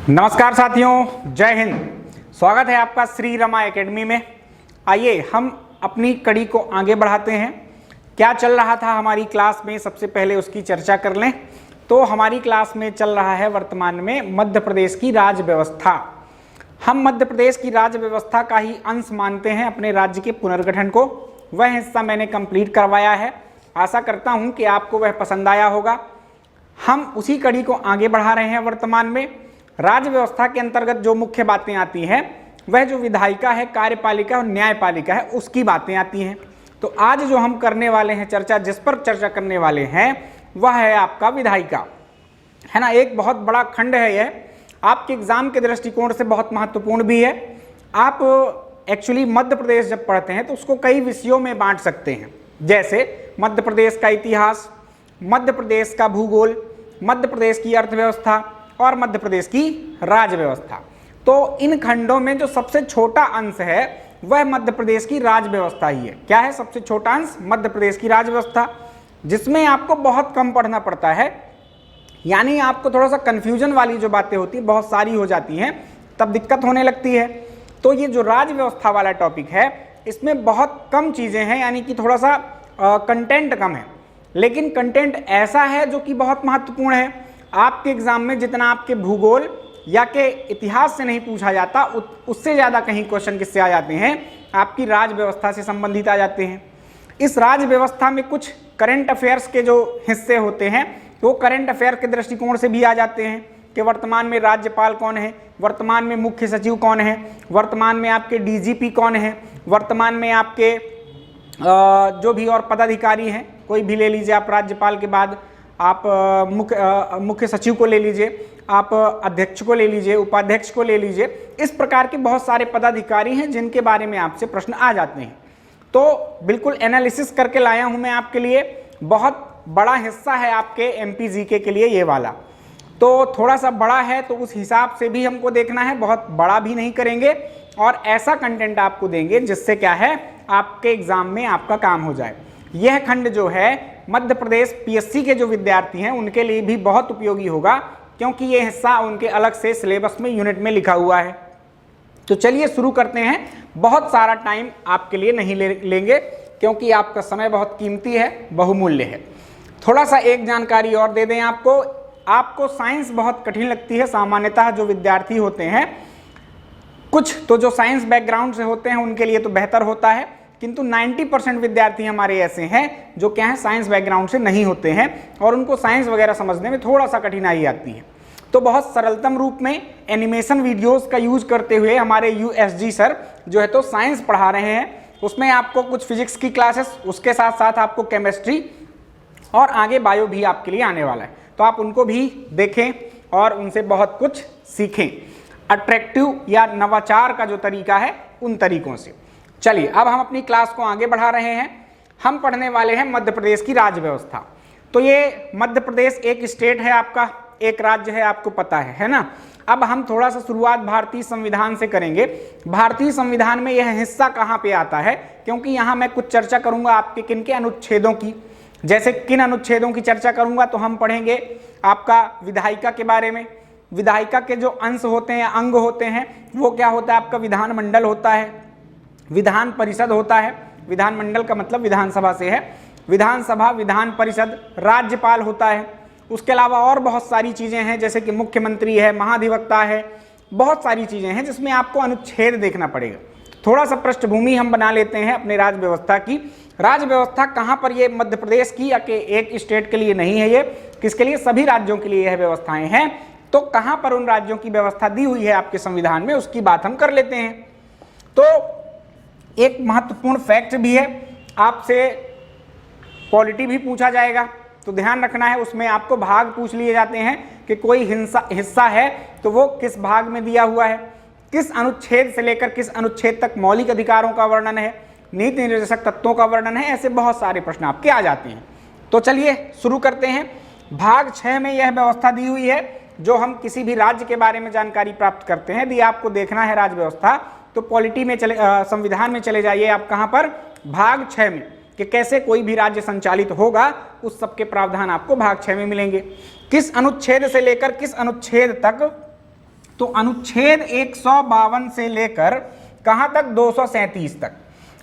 नमस्कार साथियों, जय हिंद। स्वागत है आपका श्री रमा एकेडमी में। आइए हम अपनी कड़ी को आगे बढ़ाते हैं। क्या चल रहा था हमारी क्लास में, सबसे पहले उसकी चर्चा कर लें। तो हमारी क्लास में चल रहा है वर्तमान में मध्य प्रदेश की राज्य व्यवस्था। हम मध्य प्रदेश की राज्य व्यवस्था का ही अंश मानते हैं अपने राज्य के पुनर्गठन को। वह हिस्सा मैंने कंप्लीट करवाया है। आशा करता हूं कि आपको वह पसंद आया होगा। हम उसी कड़ी को आगे बढ़ा रहे हैं। वर्तमान में राज्य व्यवस्था के अंतर्गत जो मुख्य बातें आती हैं वह जो विधायिका है, कार्यपालिका और न्यायपालिका है, उसकी बातें आती हैं। तो आज जो हम करने वाले हैं चर्चा, जिस पर चर्चा करने वाले हैं वह है आपका विधायिका, है ना। एक बहुत बड़ा खंड है यह, आपके एग्जाम के दृष्टिकोण से बहुत महत्वपूर्ण भी है। आप एक्चुअली मध्य प्रदेश जब पढ़ते हैं तो उसको कई विषयों में बांट सकते हैं, जैसे मध्य प्रदेश का इतिहास, मध्य प्रदेश का भूगोल, मध्य प्रदेश की अर्थव्यवस्था और मध्य प्रदेश की राज्य व्यवस्था। तो इन खंडों में जो सबसे छोटा अंश है वह मध्य प्रदेश की राज्य व्यवस्था ही है। क्या है सबसे छोटा अंश? मध्य प्रदेश की राज्य व्यवस्था, जिसमें आपको बहुत कम पढ़ना पड़ता है। यानी आपको थोड़ा सा कंफ्यूजन वाली जो बातें होती है बहुत सारी हो जाती हैं, तब दिक्कत होने लगती है। तो ये जो राज्य व्यवस्था वाला टॉपिक है इसमें बहुत कम चीज़ें हैं, यानी कि थोड़ा सा कंटेंट कम है, लेकिन कंटेंट ऐसा है जो कि बहुत महत्वपूर्ण है। आपके एग्जाम में जितना आपके भूगोल या के इतिहास से नहीं पूछा जाता, उससे ज़्यादा कहीं क्वेश्चन किससे आ जाते हैं, आपकी राज्य व्यवस्था से संबंधित आ जाते हैं। इस राज्य व्यवस्था में कुछ करंट अफेयर्स के जो हिस्से होते हैं वो करंट अफेयर के दृष्टिकोण से भी आ जाते हैं कि वर्तमान में राज्यपाल कौन है, वर्तमान में मुख्य सचिव कौन है, वर्तमान में आपके डीजीपी कौन है, वर्तमान में आपके जो भी और पदाधिकारी हैं, कोई भी ले लीजिए आप, राज्यपाल के बाद आप मुख्य सचिव को ले लीजिए, आप अध्यक्ष को ले लीजिए, उपाध्यक्ष को ले लीजिए। इस प्रकार के बहुत सारे पदाधिकारी हैं जिनके बारे में आपसे प्रश्न आ जाते हैं। तो बिल्कुल एनालिसिस करके लाया हूं मैं आपके लिए। बहुत बड़ा हिस्सा है आपके एमपी जीके के लिए ये वाला, तो थोड़ा सा बड़ा है तो उस हिसाब से भी हमको देखना है। बहुत बड़ा भी नहीं करेंगे और ऐसा कंटेंट आपको देंगे जिससे क्या है, आपके एग्जाम में आपका काम हो जाए। यह खंड जो है मध्य प्रदेश पीएससी के जो विद्यार्थी हैं उनके लिए भी बहुत उपयोगी होगा, क्योंकि यह हिस्सा उनके अलग से सिलेबस में यूनिट में लिखा हुआ है। तो चलिए शुरू करते हैं। बहुत सारा टाइम आपके लिए नहीं लेंगे, क्योंकि आपका समय बहुत कीमती है, बहुमूल्य है। थोड़ा सा एक जानकारी और दे दें आपको साइंस बहुत कठिन लगती है सामान्यतः जो विद्यार्थी होते हैं। कुछ तो जो साइंस बैकग्राउंड से होते हैं उनके लिए तो बेहतर होता है, किंतु 90% विद्यार्थी हमारे ऐसे हैं जो क्या है, साइंस बैकग्राउंड से नहीं होते हैं और उनको साइंस वगैरह समझने में थोड़ा सा कठिनाई आती है। तो बहुत सरलतम रूप में एनिमेशन वीडियोस का यूज करते हुए हमारे यूएसजी सर जो है तो साइंस पढ़ा रहे हैं। उसमें आपको कुछ फिजिक्स की क्लासेस, उसके साथ साथ आपको केमिस्ट्री और आगे बायो भी आपके लिए आने वाला है। तो आप उनको भी देखें और उनसे बहुत कुछ सीखें, अट्रैक्टिव या नवाचार का जो तरीका है उन तरीकों से। चलिए अब हम अपनी क्लास को आगे बढ़ा रहे हैं। हम पढ़ने वाले हैं मध्य प्रदेश की राज्य व्यवस्था। तो ये मध्य प्रदेश एक स्टेट है आपका, एक राज्य है, आपको पता है ना। अब हम थोड़ा सा शुरुआत भारतीय संविधान से करेंगे। भारतीय संविधान में यह हिस्सा कहाँ पे आता है, क्योंकि यहाँ मैं कुछ चर्चा करूँगा आपके किन के अनुच्छेदों की। जैसे किन अनुच्छेदों की चर्चा करूँगा तो हम पढ़ेंगे आपका विधायिका के बारे में। विधायिका के जो अंश होते हैं, अंग होते हैं, वो क्या होता है, आपका विधानमंडल होता है, विधान परिषद होता है। विधानमंडल का मतलब विधानसभा से है, विधानसभा, विधान परिषद, राज्यपाल होता है। उसके अलावा और बहुत सारी चीज़ें हैं, जैसे कि मुख्यमंत्री है, महाधिवक्ता है, बहुत सारी चीज़ें हैं जिसमें आपको अनुच्छेद देखना पड़ेगा। थोड़ा सा पृष्ठभूमि हम बना लेते हैं अपने राज्य व्यवस्था की। राज्य व्यवस्था कहाँ पर, ये मध्य प्रदेश की या के एक स्टेट के लिए नहीं है, ये किसके लिए, सभी राज्यों के लिए यह व्यवस्थाएं हैं। तो कहाँ पर उन राज्यों की व्यवस्था दी हुई है आपके संविधान में, उसकी बात हम कर लेते हैं। तो एक महत्वपूर्ण फैक्ट भी है, आपसे पॉलिटी भी पूछा जाएगा, तो ध्यान रखना है। उसमें आपको भाग पूछ लिए जाते हैं कि कोई हिस्सा है तो वो किस भाग में दिया हुआ है, किस अनुच्छेद से लेकर किस अनुच्छेद तक मौलिक अधिकारों का वर्णन है, नीति निर्देशक तत्वों का वर्णन है। ऐसे बहुत सारे प्रश्न आपके आ जाते हैं। तो चलिए शुरू करते हैं। भाग 6 में यह व्यवस्था दी हुई है जो हम किसी भी राज्य के बारे में जानकारी प्राप्त करते हैं। यदि आपको देखना है राज्य व्यवस्था तो पॉलिटी में संविधान में चले जाइए आप, कहाँ पर, भाग 6 में, कि कैसे कोई भी राज्य संचालित होगा, उस सब के प्रावधान आपको भाग 6 में मिलेंगे। किस अनुच्छेद से लेकर किस अनुच्छेद तक तो अनुच्छेद 152 से लेकर कहां तक, 237 तक।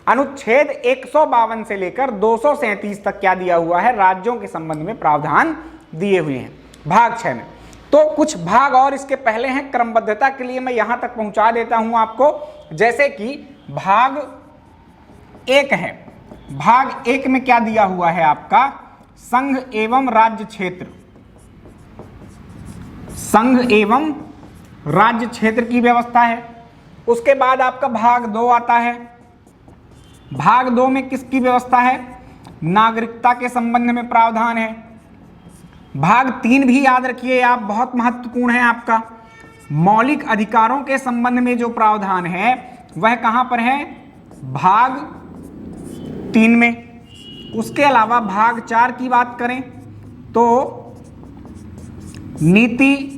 अनुच्छेद 152 से लेकर 237 तक क्या दिया हुआ है, राज्यों के संबंध में प्रावधान दिए हुए हैं भाग 6 में। तो कुछ भाग और इसके पहले हैं, क्रमबद्धता के लिए मैं यहां तक पहुंचा देता हूं आपको। जैसे कि भाग 1 है, भाग 1 में क्या दिया हुआ है आपका, संघ एवं राज्य क्षेत्र, संघ एवं राज्य क्षेत्र की व्यवस्था है। उसके बाद आपका भाग 2 आता है। भाग 2 में किसकी व्यवस्था है, नागरिकता के संबंध में प्रावधान है। भाग 3 भी याद रखिए आप, बहुत महत्वपूर्ण है आपका, मौलिक अधिकारों के संबंध में जो प्रावधान है वह कहां पर है, भाग 3 में। उसके अलावा भाग 4 की बात करें तो नीति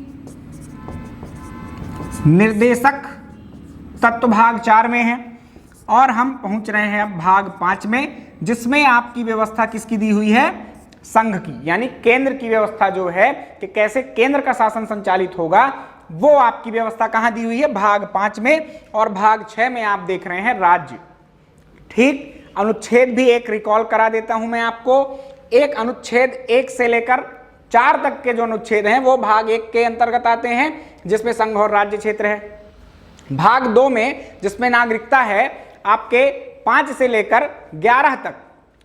निर्देशक तत्व भाग 4 में है। और हम पहुंच रहे हैं अब भाग 5 में, जिसमें आपकी व्यवस्था किसकी दी हुई है, संघ की, यानी केंद्र की व्यवस्था जो है कि कैसे केंद्र का शासन संचालित होगा, वो आपकी व्यवस्था कहां दी हुई है, भाग 5 में। और भाग 6 में आप देख रहे हैं राज्य। ठीक, अनुच्छेद भी एक रिकॉल करा देता हूं मैं आपको। एक अनुच्छेद 1 से लेकर 4 तक के जो अनुच्छेद हैं वो भाग 1 के अंतर्गत आते हैं, जिसमें संघ और राज्य क्षेत्र है। भाग 2 में जिसमें नागरिकता है, आपके 5 से लेकर 11 तक,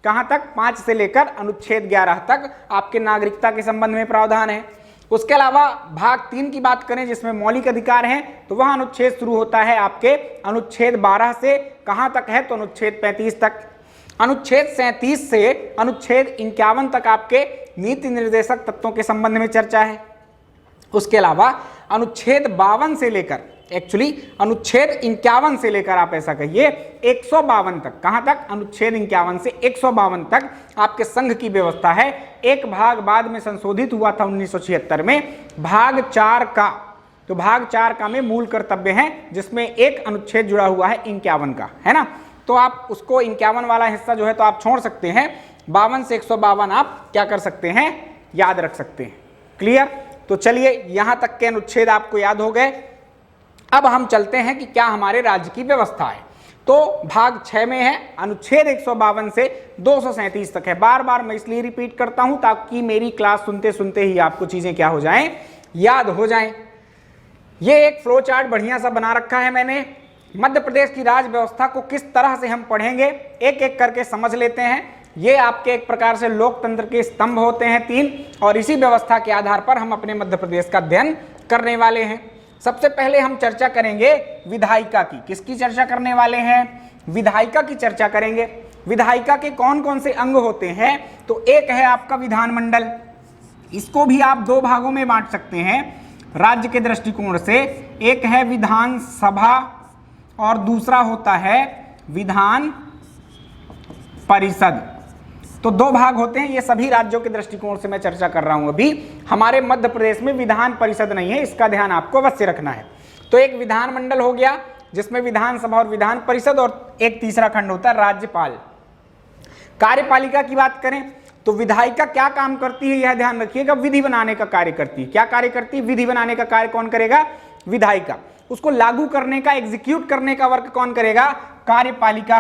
कहां तक, 5 से लेकर अनुच्छेद 11 तक आपके नागरिकता के संबंध में प्रावधान है। उसके अलावा भाग 3 की बात करें जिसमें मौलिक अधिकार हैं, तो वह अनुच्छेद शुरू होता है आपके अनुच्छेद 12 से, कहां तक है, तो अनुच्छेद 35 तक। अनुच्छेद 37 से अनुच्छेद 51 तक आपके नीति निर्देशक तत्वों के संबंध में चर्चा है। उसके अलावा अनुच्छेद 52 से लेकर, एक्चुअली अनुच्छेद 51 से लेकर आप ऐसा कहिए 152 तक, कहां तक, अनुच्छेद 51 से 152 तक आपके संघ की व्यवस्था है। एक भाग बाद में संशोधित हुआ था 1976 में, भाग 4 का। तो भाग 4 का में मूल कर्तव्य है, जिसमें एक अनुच्छेद जुड़ा हुआ है 51 का, है ना। तो आप उसको 51 वाला हिस्सा जो है तो आप छोड़ सकते हैं, 52 से 152 आप क्या कर सकते हैं, याद रख सकते हैं। क्लियर। तो चलिए यहां तक के अनुच्छेद आपको याद हो गए। अब हम चलते हैं कि क्या हमारे राज्य की व्यवस्था है। तो भाग 6 में है, अनुच्छेद 152 से 237 तक है। बार बार मैं इसलिए रिपीट करता हूं ताकि मेरी क्लास सुनते सुनते ही आपको चीजें क्या हो जाएं, याद हो जाएं। ये एक फ्लो चार्ट बढ़िया सा बना रखा है मैंने। मध्य प्रदेश की राज्य व्यवस्था को किस तरह से हम पढ़ेंगे, एक एक करके समझ लेते हैं। ये आपके एक प्रकार से लोकतंत्र के स्तंभ होते हैं 3, और इसी व्यवस्था के आधार पर हम अपने मध्य प्रदेश का अध्ययन करने वाले हैं। सबसे पहले हम चर्चा करेंगे विधायिका की। किसकी चर्चा करने वाले हैं, विधायिका की चर्चा करेंगे। विधायिका के कौन कौन से अंग होते हैं, तो एक है आपका विधानमंडल। इसको भी आप 2 भागों में बांट सकते हैं राज्य के दृष्टिकोण से। एक है विधानसभा और दूसरा होता है विधान परिषद। तो 2 भाग होते हैं। ये सभी राज्यों के दृष्टिकोण से मैं चर्चा कर रहा हूं। अभी हमारे मध्य प्रदेश में विधान परिषद नहीं है, इसका ध्यान आपको अवश्य रखना है। तो एक विधानमंडल हो गया जिसमें विधानसभा और विधान परिषद, और एक तीसरा खंड होता है राज्यपाल। कार्यपालिका की बात करें तो विधायिका क्या काम करती है, यह ध्यान रखिएगा, विधि बनाने का कार्य करती है। क्या कार्य करती है, विधि बनाने का कार्य कौन करेगा, विधायिका। उसको लागू करने का, एग्जीक्यूट करने का वर्क कौन करेगा, कार्यपालिका।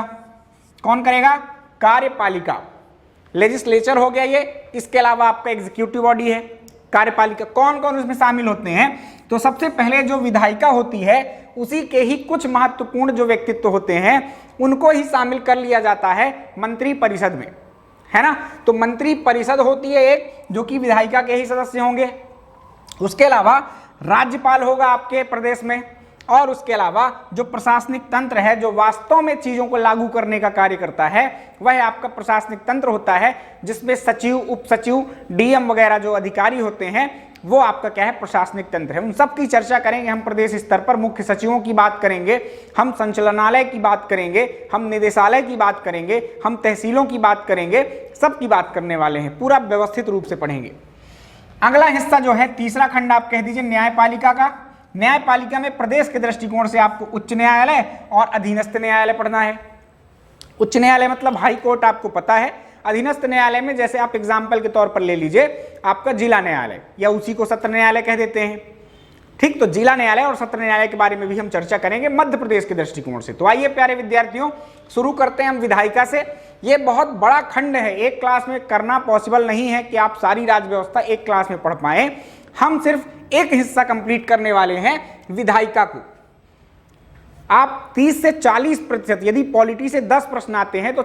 कौन करेगा, कार्यपालिका। लेजिस्लेचर हो गया ये। इसके अलावा आपका एग्जीक्यूटिव बॉडी है कार्यपालिका। कौन कौन उसमें शामिल होते हैं, तो सबसे पहले जो विधायिका होती है उसी के ही कुछ महत्वपूर्ण जो व्यक्तित्व होते हैं उनको ही शामिल कर लिया जाता है मंत्री परिषद में, है ना। तो मंत्री परिषद होती है एक, जो कि विधायिका के ही सदस्य होंगे। उसके अलावा राज्यपाल होगा आपके प्रदेश में, और उसके अलावा जो प्रशासनिक तंत्र है, जो वास्तव में चीजों को लागू करने का कार्य करता है, वह आपका प्रशासनिक तंत्र होता है, जिसमें सचिव, उप सचिव, डीएम वगैरह जो अधिकारी होते हैं वो आपका क्या है, प्रशासनिक तंत्र है। उन सब की चर्चा करेंगे हम प्रदेश स्तर पर। मुख्य सचिवों की बात करेंगे, हम संचालनालय की बात करेंगे, हम निदेशालय की बात करेंगे, हम तहसीलों की बात करेंगे, सब की बात करने वाले हैं, पूरा व्यवस्थित रूप से पढ़ेंगे। अगला हिस्सा जो है, तीसरा खंड आप कह दीजिए न्यायपालिका का। न्यायपालिका में प्रदेश के दृष्टिकोण से आपको उच्च न्यायालय और अधीनस्थ न्यायालय पढ़ना है। उच्च न्यायालय मतलब हाई कोर्ट, आपको पता है। अधीनस्थ न्यायालय में जैसे आप एग्जाम्पल के तौर पर ले लीजिए आपका जिला न्यायालय, या उसी को सत्र न्यायालय कह देते हैं। ठीक, तो जिला न्यायालय और सत्र न्यायालय के बारे में भी हम चर्चा करेंगे मध्य प्रदेश के दृष्टिकोण से। तो आइए प्यारे विद्यार्थियों, शुरू करते हैं हम विधायिका से। ये बहुत बड़ा खंड है, एक क्लास में करना पॉसिबल नहीं है कि आप सारी राज्य व्यवस्था एक क्लास में पढ़ पाए। हम सिर्फ एक हिस्सा कंप्लीट करने वाले हैं, विधायिका को। आप 30 से 40%, यदि पॉलिटी से 10 प्रश्न आते हैं तो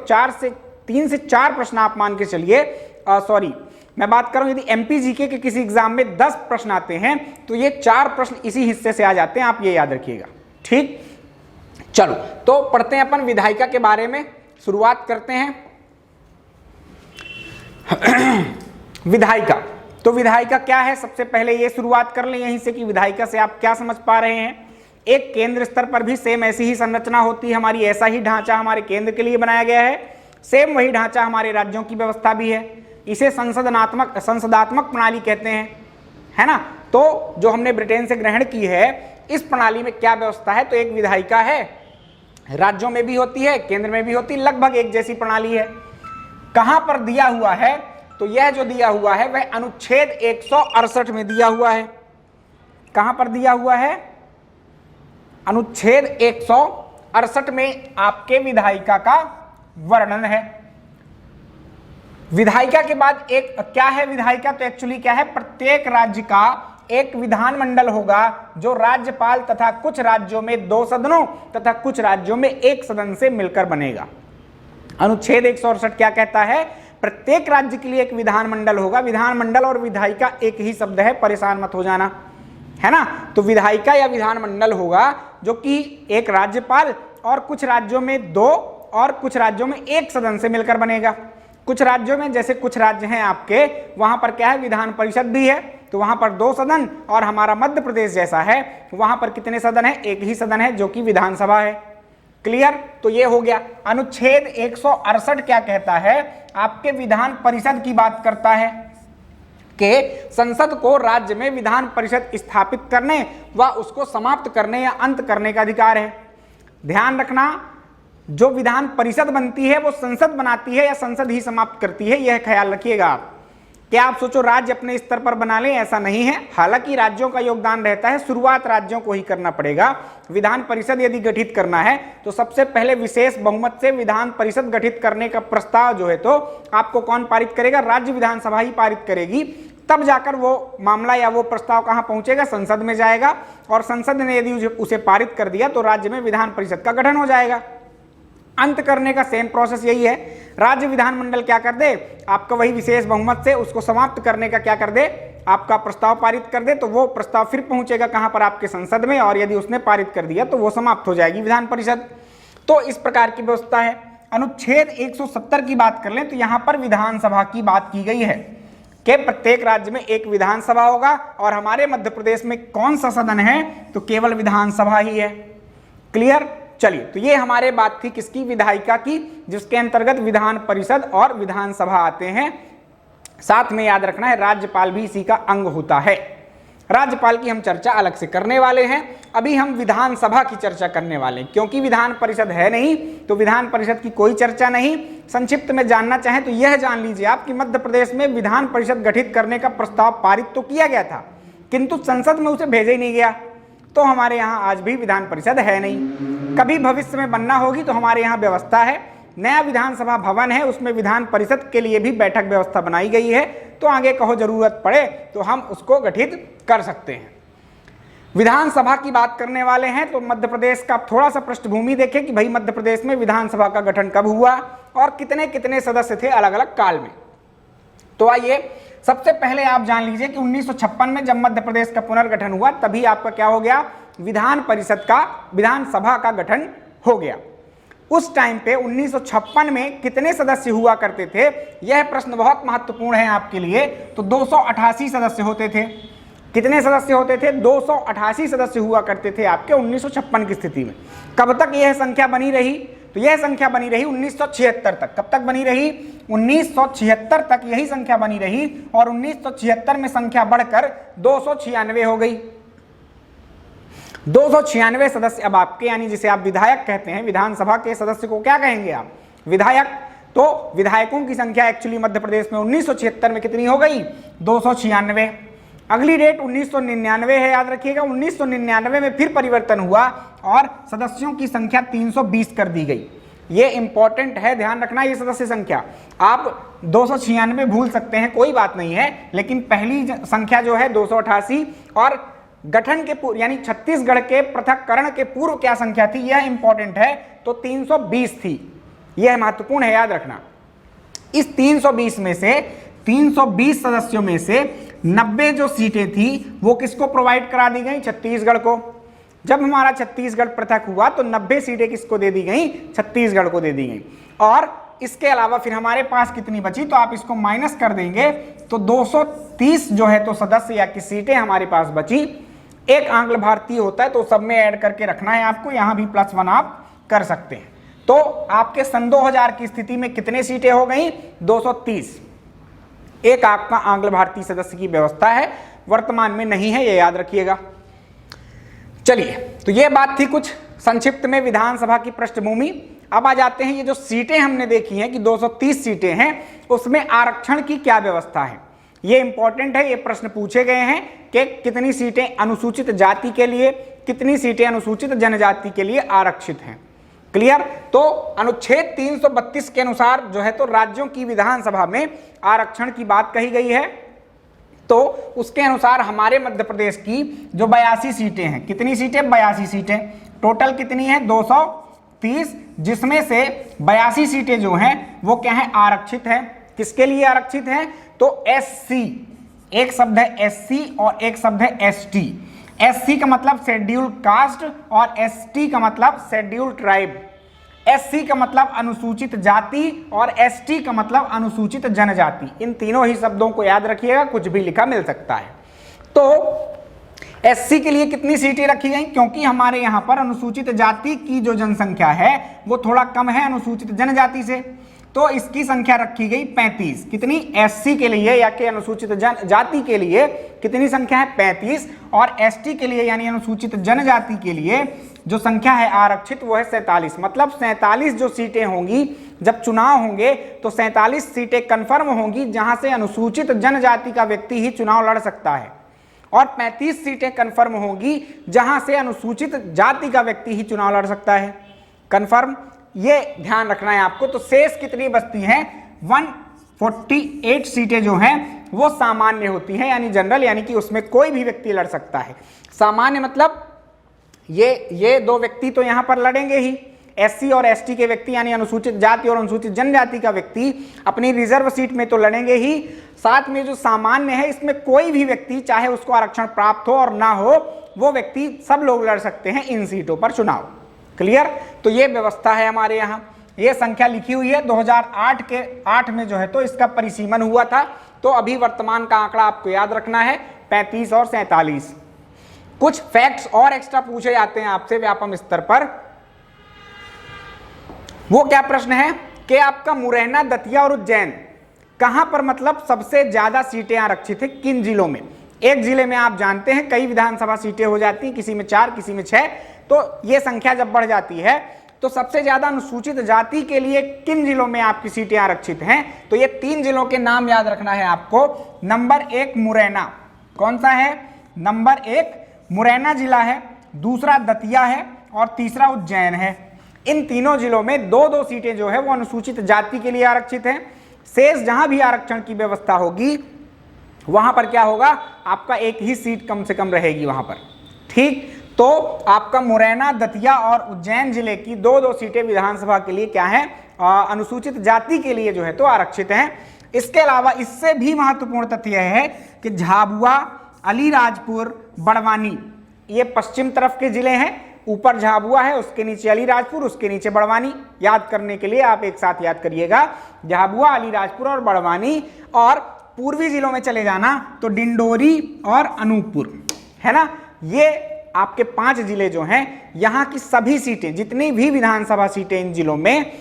3 से 4 प्रश्न आप मान के चलिए, सॉरी मैं बात करूं यदि एमपीजीके के किसी एग्जाम में 10 प्रश्न आते हैं तो ये 4 प्रश्न इसी हिस्से से आ जाते हैं, आप ये याद रखिएगा। ठीक, चलो तो पढ़ते हैं अपन विधायिका के बारे में, शुरुआत करते हैं। विधायिका, तो विधायिका क्या है, सबसे पहले ये शुरुआत कर लें यहीं से कि विधायिका से आप क्या समझ पा रहे हैं। एक केंद्र स्तर पर भी सेम ऐसी ही संरचना होती है हमारी, ऐसा ही ढांचा हमारे केंद्र के लिए बनाया गया है, सेम वही ढांचा हमारे राज्यों की व्यवस्था भी है। इसे संसदात्मक प्रणाली कहते हैं, है ना। तो जो हमने ब्रिटेन से ग्रहण की है, इस प्रणाली में क्या व्यवस्था है, तो एक विधायिका है, राज्यों में भी होती है केंद्र में भी होती है, लगभग एक जैसी प्रणाली है। कहां पर दिया हुआ है, तो यह जो दिया हुआ है वह अनुच्छेद 168 में दिया हुआ है। कहां पर दिया हुआ है, अनुच्छेद 168 में आपके विधायिका का वर्णन है। विधायिका के बाद एक क्या है विधायिका, तो एक्चुअली क्या है, प्रत्येक राज्य का एक विधानमंडल होगा जो राज्यपाल तथा कुछ राज्यों में 2 सदनों तथा कुछ राज्यों में 1 सदन से मिलकर बनेगा। अनुच्छेद 168 क्या कहता है, प्रत्येक राज्य के लिए एक विधानमंडल होगा। विधानमंडल और विधायिका एक ही शब्द है, परेशान मत हो जाना, है ना। तो विधायिका या विधानमंडल होगा जो कि एक राज्यपाल और कुछ राज्यों में 2 और कुछ राज्यों में 1 सदन से मिलकर बनेगा। कुछ राज्यों में, जैसे कुछ राज्य हैं आपके, वहां पर क्या है, विधान परिषद भी है, तो वहां पर 2 सदन, और हमारा मध्य प्रदेश जैसा है वहां पर कितने सदन है, एक ही सदन है जो कि विधानसभा है। क्लियर, तो ये हो गया। अनुच्छेद 168 क्या कहता है, आपके विधान परिषद की बात करता है कि संसद को राज्य में विधान परिषद स्थापित करने व उसको समाप्त करने या अंत करने का अधिकार है। ध्यान रखना, जो विधान परिषद बनती है वो संसद बनाती है या संसद ही समाप्त करती है, यह ख्याल रखिएगा आप। क्या आप सोचो राज्य अपने स्तर पर बना लें, ऐसा नहीं है। हालांकि राज्यों का योगदान रहता है, शुरुआत राज्यों को ही करना पड़ेगा। विधान परिषद यदि गठित करना है तो सबसे पहले विशेष बहुमत से विधान परिषद गठित करने का प्रस्ताव जो है तो आपको कौन पारित करेगा, राज्य विधानसभा ही पारित करेगी। तब जाकर वो मामला या वो प्रस्ताव कहां पहुंचेगा, संसद में जाएगा, और संसद ने यदि उसे पारित कर दिया तो राज्य में विधान परिषद का गठन हो जाएगा। अंत करने का सेम प्रोसेस यही है। राज्य विधानमंडल क्या कर दे, आपका वही विशेष बहुमत से उसको समाप्त करने का क्या कर दे, आपका प्रस्ताव पारित कर दे, तो वो प्रस्ताव फिर पहुंचेगा कहां पर, आपके संसद में, और यदि उसने पारित कर दिया तो वो समाप्त हो जाएगी विधान परिषद। तो इस प्रकार की व्यवस्था है। अनुच्छेद 170 की बात कर लें तो यहां पर विधानसभा की बात की गई है कि प्रत्येक राज्य में एक विधानसभा होगा, और हमारे मध्य प्रदेश में कौन सा सदन है, तो केवल विधानसभा ही है। क्लियर, चलिए, तो ये हमारे बात थी किसकी, विधायिका की, जिसके अंतर्गत विधान परिषद और विधानसभा आते हैं। साथ में याद रखना है राज्यपाल भी इसी का अंग होता है। राज्यपाल की हम चर्चा अलग से करने वाले हैं, अभी हम विधानसभा की चर्चा करने वाले हैं, क्योंकि विधान परिषद है नहीं तो विधान परिषद की कोई चर्चा नहीं। संक्षिप्त में जानना चाहें तो यह जान लीजिए आप कि मध्य प्रदेश में विधान परिषद गठित करने का प्रस्ताव पारित तो किया गया था, किंतु संसद में उसे भेजा ही नहीं गया। तो हमारे यहाँ आज भी विधान परिषद है नहीं। कभी भविष्य में बनना होगी तो हमारे यहाँ व्यवस्था है, नया विधानसभा भवन है, उसमें विधान परिषद के लिए भी बैठक व्यवस्था बनाई गई है, तो आगे कहो जरूरत पड़े तो हम उसको गठित कर सकते हैं। विधानसभा की बात करने वाले हैं तो मध्य प्रदेश का थोड़ा सा पृष्ठभूमि देखें कि भाई मध्य प्रदेश में विधानसभा का गठन कब हुआ और कितने कितने सदस्य थे अलग अलग काल में। तो आइए सबसे पहले आप जान लीजिए कि 1956 में जब मध्य प्रदेश का पुनर्गठन हुआ तभी आपका क्या हो गया, विधान परिषद का, विधानसभा का गठन हो गया। उस टाइम पे 1956 में कितने सदस्य हुआ करते थे, यह प्रश्न बहुत महत्वपूर्ण है आपके लिए। तो 288 सदस्य होते थे। कितने सदस्य होते थे, 288 सदस्य हुआ करते थे आपके 1956 की स्थिति में। कब तक यह संख्या बनी रही, तो यह संख्या बनी रही 1976 तक। कब तक बनी रही, 1976 तक यही संख्या बनी रही, और 1976 में संख्या बढ़कर 296 हो गई। 296 सदस्य अब आपके, यानी जिसे आप विधायक कहते हैं, विधानसभा के सदस्य को क्या कहेंगे आप, विधायक। तो विधायकों की संख्या एक्चुअली मध्य प्रदेश में 1976 में कितनी हो गई, 296। अगली डेट 1999 है, याद रखिएगा। 1999 में फिर परिवर्तन हुआ और सदस्यों की संख्या 320 कर दी गई। ये इंपॉर्टेंट है, ध्यान रखना। ये सदस्य संख्या आप 296 भूल सकते हैं, कोई बात नहीं है, लेकिन पहली संख्या जो है 288 और गठन के पूर्व यानी छत्तीसगढ़ के पृथक्करण के पूर्व क्या संख्या थी, यह इंपॉर्टेंट है, तो 320 थी। यह महत्वपूर्ण है, याद रखना। इस 320 में से 320 सदस्यों में से 90 जो सीटें थी वो किसको प्रोवाइड करा दी गई, छत्तीसगढ़ को। जब हमारा छत्तीसगढ़ पृथक हुआ तो 90 सीटें किसको दे दी गई, छत्तीसगढ़ को दे दी गई। और इसके अलावा फिर हमारे पास कितनी बची, तो आप इसको माइनस कर देंगे तो 230 जो है तो सदस्य या की सीटें हमारे पास बची। एक आंग्ल भारतीय होता है तो सब में ऐड करके रखना है आपको, यहां भी +1 आप कर सकते हैं। तो आपके सन 2000 की स्थिति में कितने सीटें हो गई, 230। एक आपका आंग्ल भारतीय सदस्य की व्यवस्था है, वर्तमान में नहीं है, ये याद रखिएगा। चलिए, तो ये बात थी कुछ संक्षिप्त में विधानसभा की पृष्ठभूमि। अब आ जाते हैं, ये जो सीटें हमने देखी हैं कि 230 सीटें हैं, उसमें आरक्षण की क्या व्यवस्था है। ये इंपॉर्टेंट है, ये प्रश्न पूछे गए हैं कि कितनी सीटें अनुसूचित जाति के लिए, कितनी सीटें अनुसूचित जनजाति के लिए आरक्षित हैं। क्लियर। तो अनुच्छेद 332 के अनुसार जो है तो राज्यों की विधानसभा में आरक्षण की बात कही गई है। तो उसके अनुसार हमारे मध्य प्रदेश की जो 82 सीटें हैं, कितनी सीटें, 82 सीटें, टोटल कितनी है 230, जिसमें से 82 सीटें जो हैं वो क्या है, आरक्षित है। किसके लिए आरक्षित है, तो एससी, एक शब्द है एससी और एक शब्द है एसटी। एससी का मतलब शेड्यूल्ड कास्ट और एसटी का मतलब शेड्यूल्ड ट्राइब। एससी का मतलब अनुसूचित जाति और एसटी का मतलब अनुसूचित जनजाति। इन तीनों ही शब्दों को याद रखिएगा, कुछ भी लिखा मिल सकता है। तो एससी के लिए कितनी सीटें रखी गई, क्योंकि हमारे यहाँ पर अनुसूचित जाति की जो जनसंख्या है वो थोड़ा कम है अनुसूचित जनजाति से, तो इसकी संख्या रखी गई 35। कितनी, एससी के लिए या कि अनुसूचित जाति के लिए कितनी संख्या है, 35। और एसटी के लिए यानी अनुसूचित जनजाति के लिए जो संख्या है आरक्षित वो है 47। मतलब 47 जो सीटें होंगी, जब चुनाव होंगे तो 47 सीटें कंफर्म होंगी जहां से अनुसूचित जनजाति का व्यक्ति ही चुनाव लड़ सकता है, और 35 सीटें कंफर्म होंगी जहां से अनुसूचित जाति का व्यक्ति ही चुनाव लड़ सकता है। कंफर्म, ये ध्यान रखना है आपको। तो शेष कितनी बचती हैं, 148 सीटें जो हैं वो सामान्य होती हैं, यानी जनरल, यानी कि उसमें कोई भी व्यक्ति लड़ सकता है। सामान्य मतलब ये दो व्यक्ति तो यहां पर लड़ेंगे ही, एससी और एसटी के व्यक्ति यानी अनुसूचित जाति और अनुसूचित जनजाति का व्यक्ति अपनी रिजर्व सीट में तो लड़ेंगे ही, साथ में जो सामान्य है इसमें कोई भी व्यक्ति चाहे उसको आरक्षण प्राप्त हो और ना हो, वो व्यक्ति सब लोग लड़ सकते हैं इन सीटों पर चुनाव। क्लियर। तो ये व्यवस्था है हमारे यहाँ, ये संख्या लिखी हुई है। 2008 के 8 में जो है तो इसका परिसीमन हुआ था। तो अभी वर्तमान का आंकड़ा आपको याद रखना है 35 और 47। कुछ फैक्ट्स और एक्स्ट्रा पूछे जाते हैं आपसे व्यापम स्तर पर। वो क्या प्रश्न है कि आपका मुरैना, दतिया और उज्जैन कहां पर मतलब सबसे ज्यादा सीटें आरक्षित है, किन जिलों में। एक जिले में आप जानते हैं कई विधानसभा सीटें हो जाती हैं, किसी में 4 किसी में 6। तो ये संख्या जब बढ़ जाती है तो सबसे ज्यादा अनुसूचित जाति के लिए किन जिलों में आपकी सीटें आरक्षित हैं, तो ये 3 जिलों के नाम याद रखना है आपको। नंबर 1 मुरैना, कौन सा है, नंबर 1 मुरैना जिला है, दूसरा दतिया है और तीसरा उज्जैन है। इन तीनों जिलों में 2-2 सीटें जो है वो अनुसूचित जाति के लिए आरक्षित हैं। शेष जहां भी आरक्षण की व्यवस्था होगी वहां पर क्या होगा, आपका एक ही सीट कम से कम रहेगी वहां पर। ठीक, तो आपका मुरैना, दतिया और उज्जैन जिले की 2-2 सीटें विधानसभा के लिए क्या है, अनुसूचित जाति के लिए जो है तो आरक्षित हैं। इसके अलावा इससे भी महत्वपूर्ण तथ्य है कि झाबुआ, अलीराजपुर, बड़वानी, ये पश्चिम तरफ के जिले हैं। ऊपर झाबुआ है, उसके नीचे अलीराजपुर, उसके नीचे बड़वानी। याद करने के लिए आप एक साथ याद करिएगा, झाबुआ, अलीराजपुर और बड़वानी। और पूर्वी जिलों में चले जाना तो डिंडोरी और अनूपपुर, है ना। ये आपके 5 जिले जो हैं, यहाँ की सभी सीटें, जितनी भी विधानसभा सीटें इन जिलों में,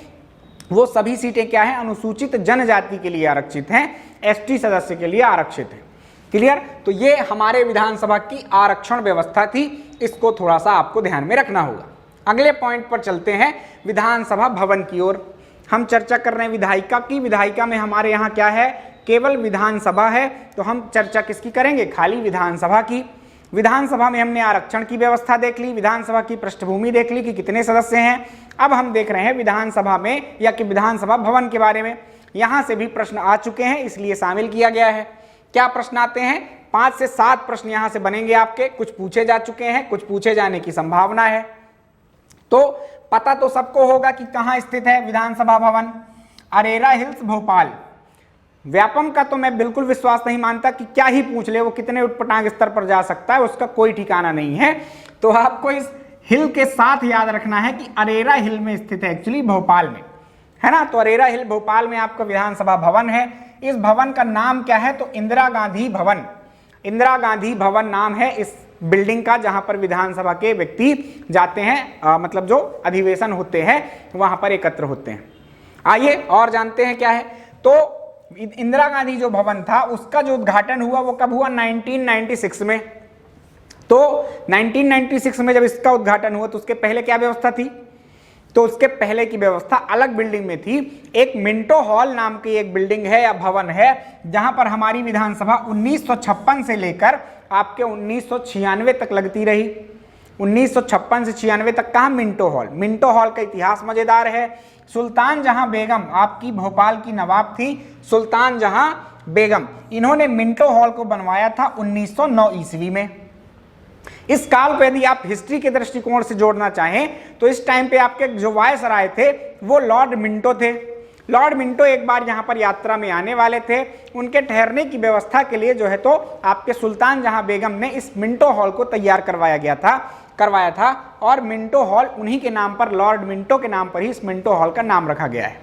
वो सभी सीटें क्या है, अनुसूचित जनजाति के लिए आरक्षित हैं, एसटी सदस्य के लिए आरक्षित हैं। क्लियर। तो ये हमारे विधानसभा की आरक्षण व्यवस्था थी, इसको थोड़ा सा आपको ध्यान में रखना होगा। अगले पॉइंट पर चलते हैं, विधानसभा भवन की ओर। हम चर्चा कर रहे हैं विधायिका की। विधायिका में हमारे यहाँ क्या है केवल विधानसभा है, तो हम चर्चा किसकी करेंगे, खाली विधानसभा की। विधानसभा में हमने आरक्षण की व्यवस्था देख ली, विधानसभा की पृष्ठभूमि देख ली कि कितने सदस्य हैं। अब हम देख रहे हैं विधानसभा में या कि विधानसभा भवन के बारे में। यहां से भी प्रश्न आ चुके हैं, इसलिए शामिल किया गया है। क्या प्रश्न आते हैं, 5 से 7 प्रश्न यहां से बनेंगे आपके। कुछ पूछे जा चुके हैं, कुछ पूछे जाने की संभावना है। तो पता तो सबको होगा कि कहां स्थित है विधानसभा भवन, अरेरा हिल्स भोपाल। व्यापम का तो मैं बिल्कुल विश्वास नहीं मानता कि क्या ही पूछ ले, वो कितने उटपटांग स्तर पर जा सकता है, उसका कोई ठिकाना नहीं है। तो आपको इस हिल के साथ याद रखना है कि अरेरा हिल में स्थित है, एक्चुअली भोपाल में, है ना। तो अरेरा हिल भोपाल में आपका विधानसभा भवन है। इस भवन का नाम क्या है, तो इंदिरा गांधी भवन। इंदिरा गांधी भवन नाम है इस बिल्डिंग का, जहां पर विधानसभा के व्यक्ति जाते हैं, मतलब जो अधिवेशन होते हैं वहां पर एकत्र होते हैं। आइए और जानते हैं क्या है। तो इंदिरा गांधी जो भवन था उसका जो उद्घाटन हुआ वो कब हुआ, 1996 में। तो 1996 में जब इसका उद्घाटन हुआ तो उसके पहले क्या व्यवस्था थी, तो उसके पहले की व्यवस्था अलग बिल्डिंग में थी। एक मिंटो हॉल नाम की एक बिल्डिंग है या भवन है, जहां पर हमारी विधानसभा 1956 से लेकर आपके 1996 तक लगती रही। 1956 से 96 तक कहा, मिंटो हॉल। मिंटो हॉल का इतिहास मजेदार है। सुल्तान जहां बेगम आपकी भोपाल की नवाब थी, सुल्तान जहां बेगम, इन्होंने मिंटो हॉल को बनवाया था 1909 ईस्वी में। इस काल को यदि आप हिस्ट्री के दृष्टिकोण से जोड़ना चाहें तो इस टाइम पे आपके जो वायसराय थे वो लॉर्ड मिंटो थे। लॉर्ड मिंटो एक बार यहाँ पर यात्रा में आने वाले थे, उनके ठहरने की व्यवस्था के लिए जो है तो आपके सुल्तान जहां बेगम ने इस मिंटो हॉल को तैयार करवाया था और मिंटो हॉल उन्हीं के नाम पर, लॉर्ड मिंटो के नाम पर ही इस मिंटो हॉल का नाम रखा गया है।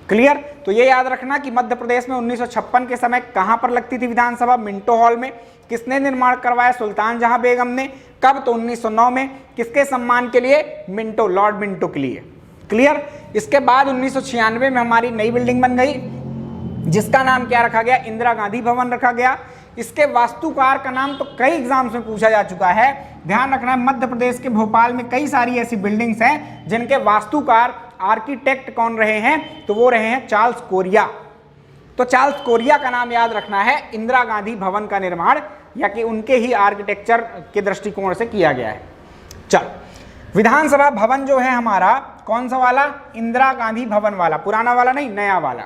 क्लियर। तो ये याद रखना कि मध्य प्रदेश में 1956 के समय कहां पर लगती थी विधानसभा, मिंटो हॉल में। किसने निर्माण करवाया, सुल्तान जहां बेगम ने। कब, तो 1909 में। किसके सम्मान के लिए, मिंटो, लॉर्ड मिंटो के लिए। क्लियर। इसके बाद 1996 में हमारी नई बिल्डिंग बन गई जिसका नाम क्या रखा गया, इंदिरा गांधी भवन रखा गया। इसके वास्तुकार का नाम तो कई एग्जाम्स में पूछा जा चुका है। ध्यान रखना है, मध्य प्रदेश के भोपाल में कई सारी ऐसी बिल्डिंग्स हैं जिनके वास्तुकार, आर्किटेक्ट कौन रहे हैं, तो वो रहे हैं चार्ल्स कोरिया। तो चार्ल्स कोरिया का नाम याद रखना है। इंदिरा गांधी भवन का निर्माण या कि उनके ही आर्किटेक्चर के दृष्टिकोण से किया गया है। चल, विधानसभा भवन जो है हमारा कौन सा वाला, इंदिरा गांधी भवन वाला, पुराना वाला नहीं, नया वाला।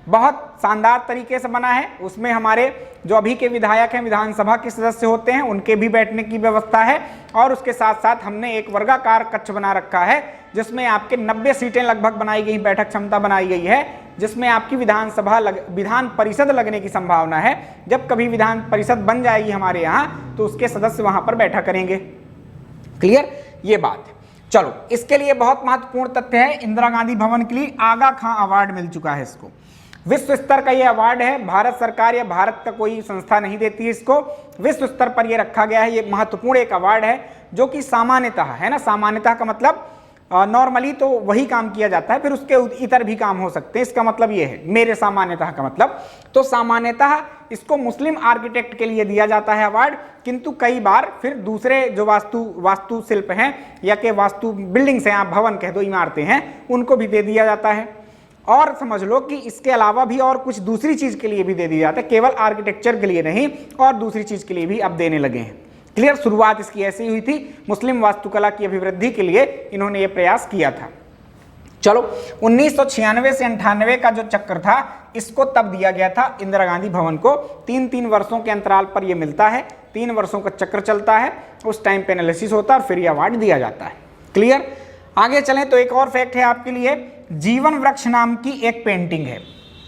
बहुत शानदार तरीके से बना है। उसमें हमारे जो अभी के विधायक हैं, विधानसभा के सदस्य होते हैं, उनके भी बैठने की व्यवस्था है। और उसके साथ साथ हमने एक वर्गाकार कक्ष बना रखा है जिसमें आपके 90 सीटें लगभग बनाई गई, बैठक क्षमता बनाई गई है, जिसमें आपकी विधान परिषद लगने की संभावना है। जब कभी विधान परिषद बन जाएगी हमारे यहाँ तो उसके सदस्य वहां पर बैठा करेंगे। क्लियर, ये बात है। चलो, इसके लिए बहुत महत्वपूर्ण तथ्य है, इंदिरा गांधी भवन के लिए आगा खां अवार्ड मिल चुका है इसको। विश्व स्तर का ये अवार्ड है, भारत सरकार या भारत का कोई संस्था नहीं देती है इसको, विश्व स्तर पर ये रखा गया है। ये महत्वपूर्ण एक अवार्ड है जो कि सामान्यतः, है ना, सामान्यतः का मतलब नॉर्मली तो वही काम किया जाता है, फिर उसके इतर भी काम हो सकते हैं। इसका मतलब ये है, मेरे सामान्यतः का मतलब, तो सामान्यतः इसको मुस्लिम आर्किटेक्ट के लिए दिया जाता है अवार्ड, किंतु कई बार फिर दूसरे जो वास्तुशिल्प हैं या के वास्तु बिल्डिंग्स हैं, आप भवन कह दो, इमारतें हैं, उनको भी दे दिया जाता है। और समझ लो कि इसके अलावा भी और कुछ दूसरी चीज के लिए भी दे दिया जाता है, केवल आर्किटेक्चर के लिए नहीं, और दूसरी चीज के लिए भी अब देने लगे हैं। क्लियर। शुरुआत इसकी ऐसी हुई थी, मुस्लिम वास्तुकला की अभिवृद्धि के लिए इन्होंने ये प्रयास किया था। चलो, 1996 से 98 का जो चक्र था इसको तब दिया गया था इंदिरा गांधी भवन को। 3-3 वर्षों के अंतराल पर यह मिलता है, 3 वर्षों का चक्र चलता है, उस टाइम पे एनालिसिस होता है और फिर ये अवार्ड दिया जाता है। क्लियर। आगे चलें तो एक और फैक्ट है आपके लिए, जीवन वृक्ष नाम की एक पेंटिंग है।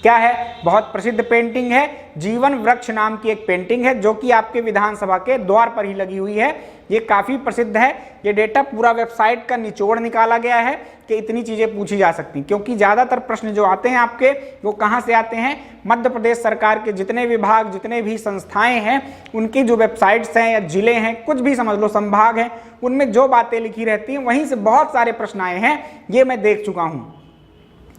क्या है, बहुत प्रसिद्ध पेंटिंग है, जीवन वृक्ष नाम की एक पेंटिंग है जो कि आपके विधानसभा के द्वार पर ही लगी हुई है। ये काफी प्रसिद्ध है। ये डेटा पूरा वेबसाइट का निचोड़ निकाला गया है कि इतनी चीजें पूछी जा सकती, क्योंकि ज्यादातर प्रश्न जो आते हैं आपके वो कहां से आते हैं, मध्य प्रदेश सरकार के जितने विभाग, जितने भी संस्थाएं हैं, उनकी जो वेबसाइट्स हैं या जिले हैं, कुछ भी समझ लो, संभाग हैं, उनमें जो बातें लिखी रहती हैं वहीं से बहुत सारे प्रश्न आए हैं। ये मैं देख चुका हूं,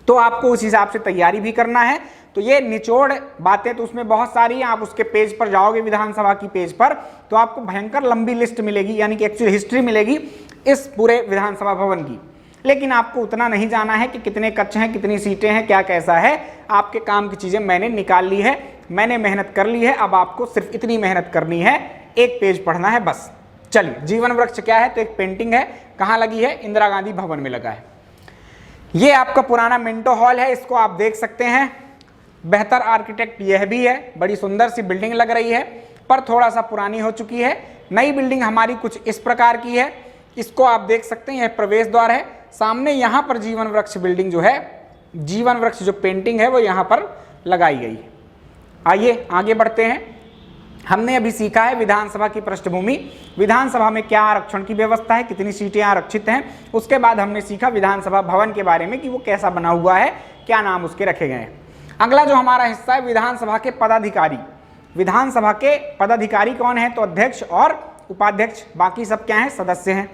तो आपको उस हिसाब से तैयारी भी करना है। तो ये निचोड़ बातें तो उसमें बहुत सारी हैं, आप उसके पेज पर जाओगे, विधानसभा की पेज पर, तो आपको भयंकर लंबी लिस्ट मिलेगी, यानी कि एक्चुअल हिस्ट्री मिलेगी इस पूरे विधानसभा भवन की। लेकिन आपको उतना नहीं जाना है कि कितने कक्ष हैं, कितनी सीटें हैं, क्या कैसा है। आपके काम की चीजें मैंने निकाल ली है, मैंने मेहनत कर ली है, अब आपको सिर्फ इतनी मेहनत करनी है, एक पेज पढ़ना है बस। चलिए, जीवन वृक्ष क्या है? तो एक पेंटिंग है, कहाँ लगी है? इंदिरा गांधी भवन में लगा है। ये आपका पुराना मिंटो हॉल है, इसको आप देख सकते हैं। बेहतर आर्किटेक्ट यह भी है, बड़ी सुंदर सी बिल्डिंग लग रही है, पर थोड़ा सा पुरानी हो चुकी है। नई बिल्डिंग हमारी कुछ इस प्रकार की है, इसको आप देख सकते हैं, यह प्रवेश द्वार है। सामने यहाँ पर जीवन वृक्ष बिल्डिंग जो है, जीवन वृक्ष जो पेंटिंग है वो यहाँ पर लगाई गई है। आइए आगे बढ़ते हैं। हमने अभी सीखा है विधानसभा की पृष्ठभूमि, विधानसभा में क्या आरक्षण की व्यवस्था है, कितनी सीटें आरक्षित हैं। उसके बाद हमने सीखा विधानसभा भवन के बारे में कि वो कैसा बना हुआ है, क्या नाम उसके रखे गए हैं। अगला जो हमारा हिस्सा है विधानसभा के पदाधिकारी। विधानसभा के पदाधिकारी कौन है? तो अध्यक्ष और उपाध्यक्ष, बाकी सब क्या है? सदस्य हैं।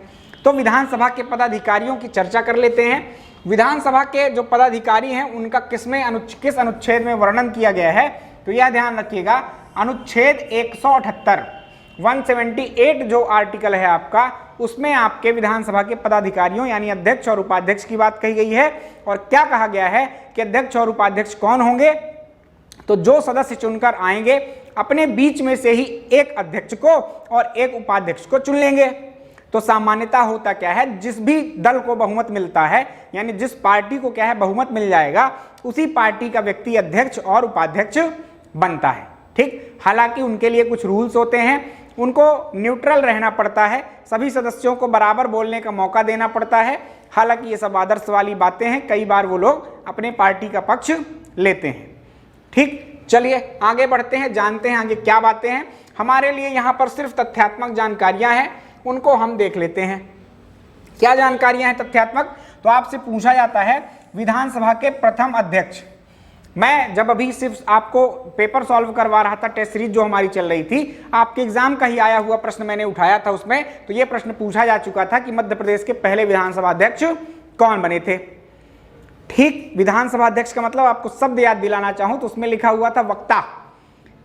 तो विधानसभा के पदाधिकारियों की चर्चा कर लेते हैं। विधानसभा के जो पदाधिकारी हैं उनका किस अनुच्छेद में वर्णन किया गया है? तो यह ध्यान रखिएगा, अनुच्छेद 178 178 जो आर्टिकल है आपका, उसमें आपके विधानसभा के पदाधिकारियों यानी अध्यक्ष और उपाध्यक्ष की बात कही गई है। और क्या कहा गया है कि अध्यक्ष और उपाध्यक्ष कौन होंगे? तो जो सदस्य चुनकर आएंगे अपने बीच में से ही एक अध्यक्ष को और एक उपाध्यक्ष को चुन लेंगे। तो सामान्यता होता क्या है, जिस भी दल को बहुमत मिलता है यानी जिस पार्टी को क्या है बहुमत मिल जाएगा, उसी पार्टी का व्यक्ति अध्यक्ष और उपाध्यक्ष बनता है। ठीक, हालांकि उनके लिए कुछ रूल्स होते हैं, उनको न्यूट्रल रहना पड़ता है, सभी सदस्यों को बराबर बोलने का मौका देना पड़ता है। हालांकि ये सब आदर्श वाली बातें हैं, कई बार वो लोग अपने पार्टी का पक्ष लेते हैं। ठीक, चलिए आगे बढ़ते हैं, जानते हैं आगे क्या बातें हैं। हमारे लिए यहाँ पर सिर्फ तथ्यात्मक जानकारियां हैं, उनको हम देख लेते हैं। क्या जानकारियां हैं तथ्यात्मक? तो आपसे पूछा जाता है विधानसभा के प्रथम अध्यक्ष। मैं जब अभी सिर्फ आपको पेपर सॉल्व करवा रहा था, टेस्ट सीरीज जो हमारी चल रही थी, आपके एग्जाम का ही आया हुआ प्रश्न मैंने उठाया था उसमें, तो ये प्रश्न पूछा जा चुका था कि मध्य प्रदेश के पहले विधानसभा अध्यक्ष कौन बने थे। ठीक, विधानसभा अध्यक्ष का मतलब आपको शब्द याद दिलाना चाहूं तो उसमें लिखा हुआ था वक्ता,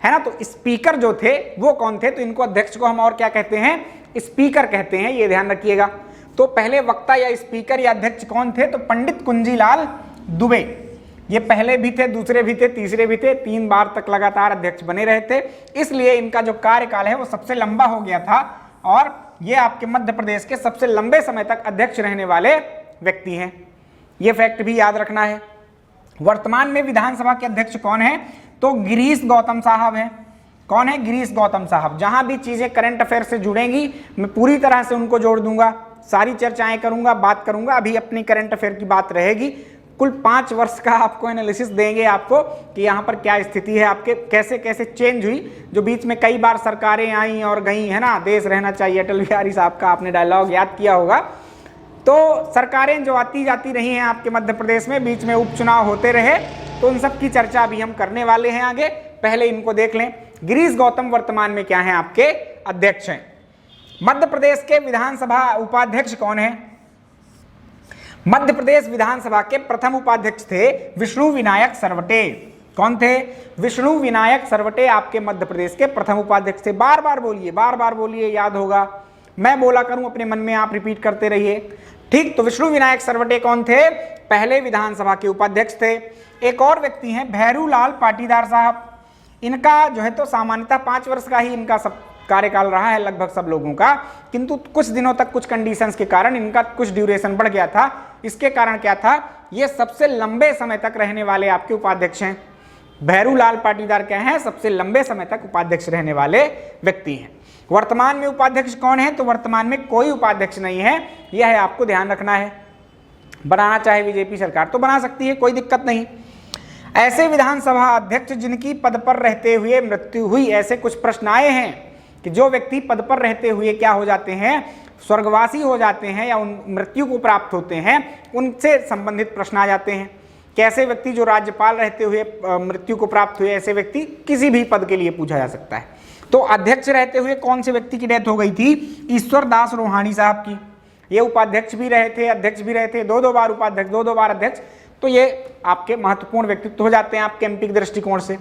है ना। तो स्पीकर जो थे वो कौन थे? तो इनको अध्यक्ष को हम और क्या कहते हैं? स्पीकर कहते हैं, ये ध्यान रखिएगा। तो पहले वक्ता या स्पीकर या अध्यक्ष कौन थे? तो पंडित कुंजीलाल दुबे। ये पहले भी थे, दूसरे भी थे, तीसरे भी थे, 3 बार तक लगातार अध्यक्ष बने रहे थे, इसलिए इनका जो कार्यकाल है वो सबसे लंबा हो गया था और ये आपके मध्य प्रदेश के सबसे लंबे समय तक अध्यक्ष रहने वाले व्यक्ति हैं। ये फैक्ट भी याद रखना है। वर्तमान में विधानसभा के अध्यक्ष कौन है? तो गिरीश गौतम साहब हैं। कौन है? गिरीश गौतम साहब। जहां भी चीजें करंट अफेयर से जुड़ेंगी मैं पूरी तरह से उनको जोड़ दूंगा, सारी चर्चाएं करूंगा, बात करूंगा। अभी अपनी करंट अफेयर की बात रहेगी, कुल 5 वर्ष का आपको एनालिसिस देंगे आपको कि यहाँ पर क्या स्थिति है, आपके कैसे कैसे चेंज हुई, जो बीच में कई बार सरकारें आई और गई, है ना। देश रहना चाहिए, अटल बिहारी साहब का आपने डायलॉग याद किया होगा। तो सरकारें जो आती जाती रही हैं आपके मध्य प्रदेश में, बीच में उपचुनाव होते रहे, तो उन सब की चर्चा अभी हम करने वाले हैं आगे। पहले इनको देख लें। गिरीश गौतम वर्तमान में क्या है? आपके अध्यक्ष हैं। मध्य प्रदेश के विधानसभा उपाध्यक्ष कौन है? मध्य प्रदेश विधानसभा के प्रथम उपाध्यक्ष थे विष्णु विनायक सरवटे। कौन थे? विष्णु विनायक सरवटे आपके मध्य प्रदेश के प्रथम उपाध्यक्ष थे। बार बार बोलिए, याद होगा। मैं बोला करूं अपने मन में, आप रिपीट करते रहिए। ठीक, तो विष्णु विनायक सरवटे कौन थे? पहले विधानसभा के उपाध्यक्ष थे। एक और व्यक्ति हैं भैरूलाल पाटीदार साहब। इनका जो है तो सामान्यतः 5 वर्ष का ही इनका सब कार्यकाल रहा है लगभग सब लोगों का, किंतु कुछ दिनों तक कुछ कंडीशंस के कारण इनका कुछ ड्यूरेशन बढ़ गया था। इसके कारण क्या था? ये सबसे लंबे समय तक रहने वाले आपके उपाध्यक्ष हैं। भैरूलाल पाटीदार क्या हैं? सबसे लंबे समय तक उपाध्यक्ष रहने वाले व्यक्ति हैं। वर्तमान में उपाध्यक्ष कौन है? तो वर्तमान में कोई उपाध्यक्ष नहीं है, यह है आपको ध्यान रखना है। बनाना चाहे बीजेपी सरकार तो बना सकती है, कोई दिक्कत नहीं। ऐसे विधानसभा अध्यक्ष जिनकी पद पर रहते हुए मृत्यु हुई, ऐसे कुछ प्रश्न आए हैं कि जो व्यक्ति पद पर रहते हुए क्या हो जाते हैं? स्वर्गवासी हो जाते हैं या उन मृत्यु को प्राप्त होते हैं, उनसे संबंधित प्रश्न आ जाते हैं। कैसे व्यक्ति जो राज्यपाल रहते हुए मृत्यु को प्राप्त हुए, ऐसे व्यक्ति किसी भी पद के लिए पूछा जा सकता है। तो अध्यक्ष रहते हुए कौन से व्यक्ति की डेथ हो गई थी? ईश्वर दास रोहानी साहब की। ये उपाध्यक्ष भी रहे थे, अध्यक्ष भी रहे थे, 2-2 बार उपाध्यक्ष, 2-2 बार अध्यक्ष। तो ये आपके महत्वपूर्ण व्यक्तित्व हो जाते हैं आपके एमपी के दृष्टिकोण से।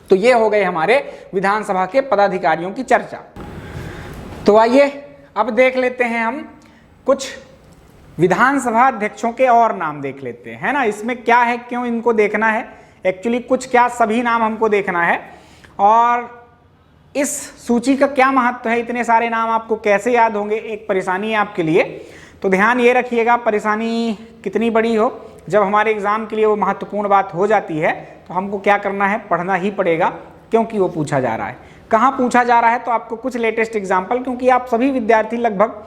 तो ये हो गए हमारे विधानसभा के पदाधिकारियों की चर्चा। तो आइए अब देख लेते हैं हम कुछ विधानसभा अध्यक्षों के और नाम देख लेते हैं, है ना। इसमें क्या है, क्यों इनको देखना है, एक्चुअली कुछ क्या सभी नाम हमको देखना है और इस सूची का क्या महत्व है, इतने सारे नाम आपको कैसे याद होंगे, एक परेशानी है आपके लिए। तो ध्यान ये रखिएगा, परेशानी कितनी बड़ी हो, जब हमारे एग्जाम के लिए वो महत्वपूर्ण बात हो जाती है तो हमको क्या करना है, पढ़ना ही पड़ेगा, क्योंकि वो पूछा जा रहा है। कहाँ पूछा जा रहा है, तो आपको कुछ लेटेस्ट एग्जाम्पल, क्योंकि आप सभी विद्यार्थी लगभग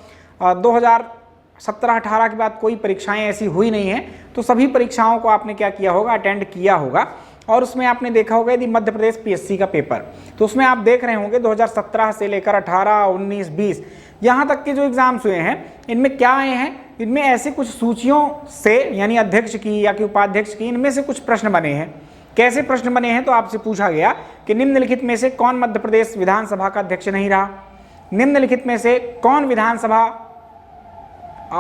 2017-18 के बाद कोई परीक्षाएं ऐसी हुई नहीं है, तो सभी परीक्षाओं को आपने क्या किया होगा, अटेंड किया होगा। और उसमें आपने देखा होगा यदि मध्य प्रदेश पीएससी का पेपर, तो उसमें आप देख रहे होंगे 2017 से लेकर 18, 19, 20 यहाँ तक के जो एग्जाम्स हुए हैं, इनमें क्या आए हैं, इनमें ऐसे कुछ सूचियों से यानी अध्यक्ष की या कि उपाध्यक्ष की, इनमें से कुछ प्रश्न बने हैं। कैसे प्रश्न बने हैं, तो आपसे पूछा गया कि निम्नलिखित में से कौन मध्य प्रदेश विधानसभा का अध्यक्ष नहीं रहा, निम्नलिखित में से कौन विधानसभा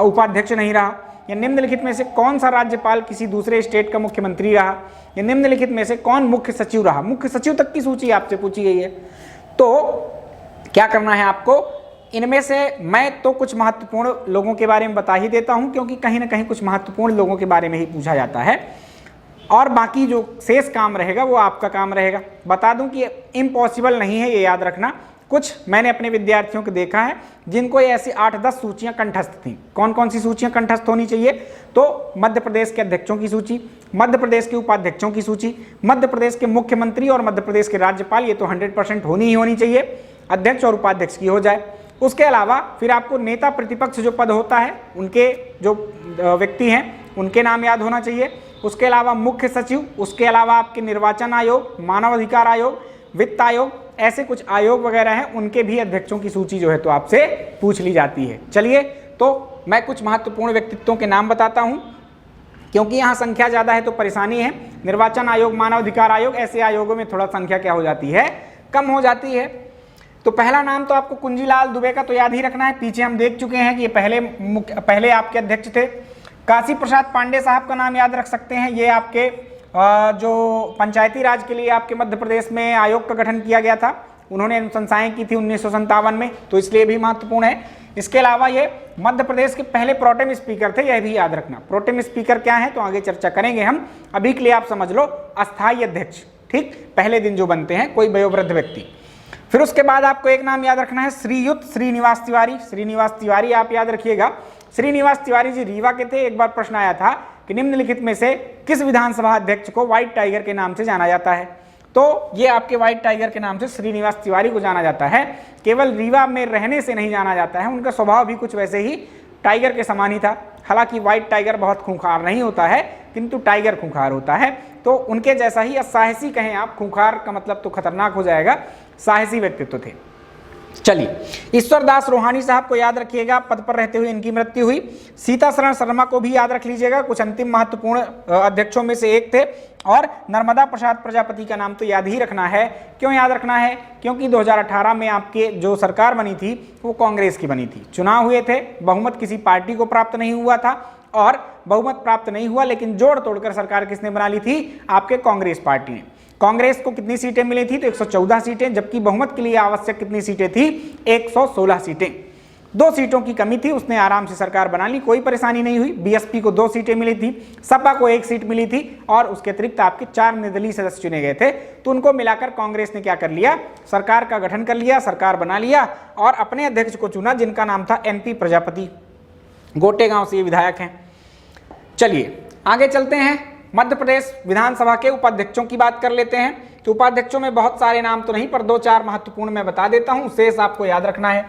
उपाध्यक्ष नहीं रहा, या निम्नलिखित में से कौन सा राज्यपाल किसी दूसरे स्टेट का मुख्यमंत्री रहा, या निम्नलिखित में से कौन मुख्य सचिव रहा। मुख्य सचिव तक की सूची आपसे पूछी गई है। तो क्या करना है आपको, इनमें से मैं तो कुछ महत्वपूर्ण लोगों के बारे में बता ही देता हूं, क्योंकि कहीं ना कहीं कुछ महत्वपूर्ण लोगों के बारे में ही पूछा जाता है, और बाकी जो शेष काम रहेगा वो आपका काम रहेगा। बता दूं कि इम्पॉसिबल नहीं है, ये याद रखना। कुछ मैंने अपने विद्यार्थियों को देखा है जिनको ये ऐसी 8-10 सूचियां कंठस्थ थीं। कौन कौन सी सूचियां कंठस्थ होनी चाहिए, तो मध्य प्रदेश के अध्यक्षों की सूची, मध्य प्रदेश के उपाध्यक्षों की सूची, मध्य प्रदेश के मुख्यमंत्री और मध्य प्रदेश के राज्यपाल, ये तो 100% होनी ही होनी चाहिए, अध्यक्ष और उपाध्यक्ष की हो जाए। उसके अलावा फिर आपको नेता प्रतिपक्ष जो पद होता है, उनके जो व्यक्ति हैं उनके नाम याद होना चाहिए। उसके अलावा मुख्य सचिव, उसके अलावा आपके निर्वाचन आयोग, मानव अधिकार आयोग, वित्त आयोग, ऐसे कुछ आयोग वगैरह हैं, उनके भी अध्यक्षों की सूची जो है तो आपसे पूछ ली जाती है। चलिए, तो मैं कुछ महत्वपूर्ण व्यक्तित्वों के नाम बताता हूं, क्योंकि यहाँ संख्या ज़्यादा है तो परेशानी है। निर्वाचन आयोग, मानव अधिकार आयोग, ऐसे आयोगों में थोड़ा संख्या क्या हो जाती है, कम हो जाती है। तो पहला नाम तो आपको कुंजीलाल दुबे का तो याद ही रखना है। पीछे हम देख चुके हैं कि ये पहले आपके अध्यक्ष थे। काशी प्रसाद पांडे साहब का नाम याद रख सकते हैं। ये आपके जो पंचायती राज के लिए आपके मध्य प्रदेश में आयोग का गठन किया गया था, उन्होंने अनुशंसाएं की थी 1957 में, तो इसलिए भी महत्वपूर्ण है। इसके अलावा ये मध्य प्रदेश के पहले प्रोटेम स्पीकर थे, यह भी याद रखना। प्रोटेम स्पीकर क्या है तो आगे चर्चा करेंगे हम, अभी के लिए आप समझ लो अस्थायी अध्यक्ष, ठीक, पहले दिन जो बनते हैं कोई वयोवृद्ध व्यक्ति। फिर उसके बाद आपको एक नाम याद रखना है, श्रीयुत श्रीनिवास तिवारी। श्रीनिवास तिवारी आप याद रखिएगा। श्रीनिवास तिवारी जी रीवा के थे। एक बार प्रश्न आया था कि निम्नलिखित में से किस विधानसभा अध्यक्ष को व्हाइट टाइगर के नाम से जाना जाता है, तो ये आपके व्हाइट टाइगर के नाम से श्रीनिवास तिवारी को जाना जाता है। केवल रीवा में रहने से नहीं जाना जाता है, उनका स्वभाव भी कुछ वैसे ही टाइगर के समान ही था। हालांकि व्हाइट टाइगर बहुत खूंखार नहीं होता है, किंतु टाइगर खूंखार होता है, तो उनके जैसा ही, या साहसी कहें आप, खूंखार का मतलब तो खतरनाक हो जाएगा, साहसी व्यक्तित्व थे। चलिए, ईश्वरदास रोहानी साहब को याद रखिएगा, पद पर रहते हुए इनकी मृत्यु हुई। सीताशरण शर्मा को भी याद रख लीजिएगा, कुछ अंतिम महत्वपूर्ण अध्यक्षों में से एक थे। और नर्मदा प्रसाद प्रजापति का नाम तो याद ही रखना है। क्यों याद रखना है, क्योंकि 2018 में आपके जो सरकार बनी थी वो कांग्रेस की बनी थी। चुनाव हुए थे, बहुमत किसी पार्टी को प्राप्त नहीं हुआ था, और बहुमत प्राप्त नहीं हुआ, लेकिन जोड़ तोड़कर सरकार किसने बना ली थी, आपके कांग्रेस पार्टी ने। कांग्रेस को कितनी सीटें मिली थी, तो 114 सीटें, जबकि बहुमत के लिए आवश्यक कितनी सीटें थी, 116 सीटें। 2 सीटों की कमी थी, उसने आराम से सरकार बना ली, कोई परेशानी नहीं हुई। बीएसपी को 2 सीटें मिली थी, सपा को 1 सीट मिली थी, और उसके अतिरिक्त आपके 4 निर्दलीय सदस्य चुने गए थे। तो उनको मिलाकर कांग्रेस ने क्या कर लिया, सरकार का गठन कर लिया, सरकार बना लिया, और अपने अध्यक्ष को चुना, जिनका नाम था एनपी प्रजापति। गोटेगांव से ये विधायक हैं। चलिए आगे चलते हैं, मध्य प्रदेश विधानसभा के उपाध्यक्षों की बात कर लेते हैं। तो उपाध्यक्षों में बहुत सारे नाम तो नहीं, पर 2-4 महत्वपूर्ण मैं बता देता हूं, शेष आपको याद रखना है।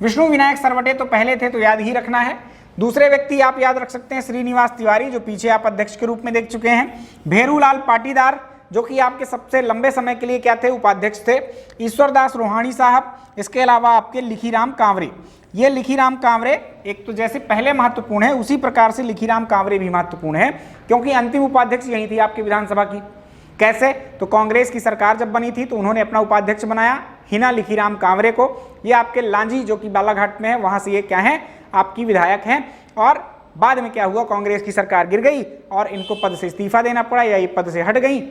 विष्णु विनायक सरवटे तो पहले थे, तो याद ही रखना है। दूसरे व्यक्ति आप याद रख सकते हैं श्रीनिवास तिवारी, जो पीछे आप अध्यक्ष के रूप में देख चुके हैं। भेरूलाल पाटीदार, जो कि आपके सबसे लंबे समय के लिए क्या थे, उपाध्यक्ष थे। ईश्वरदास रोहानी साहब, इसके अलावा आपके लिखीराम कांवरे। ये लिखीराम कांवरे एक तो जैसे पहले महत्वपूर्ण है, उसी प्रकार से लिखीराम कांवरे भी महत्वपूर्ण है, क्योंकि अंतिम उपाध्यक्ष यही थी आपकी विधानसभा की। कैसे, तो कांग्रेस की सरकार जब बनी थी तो उन्होंने अपना उपाध्यक्ष बनाया हिना लिखीराम कांवरे को। ये आपके लांजी, जो कि बालाघाट में है, वहां से ये क्या है, आपकी विधायक हैं। और बाद में क्या हुआ, कांग्रेस की सरकार गिर गई और इनको पद से इस्तीफा देना पड़ा, या ये पद से हट गई,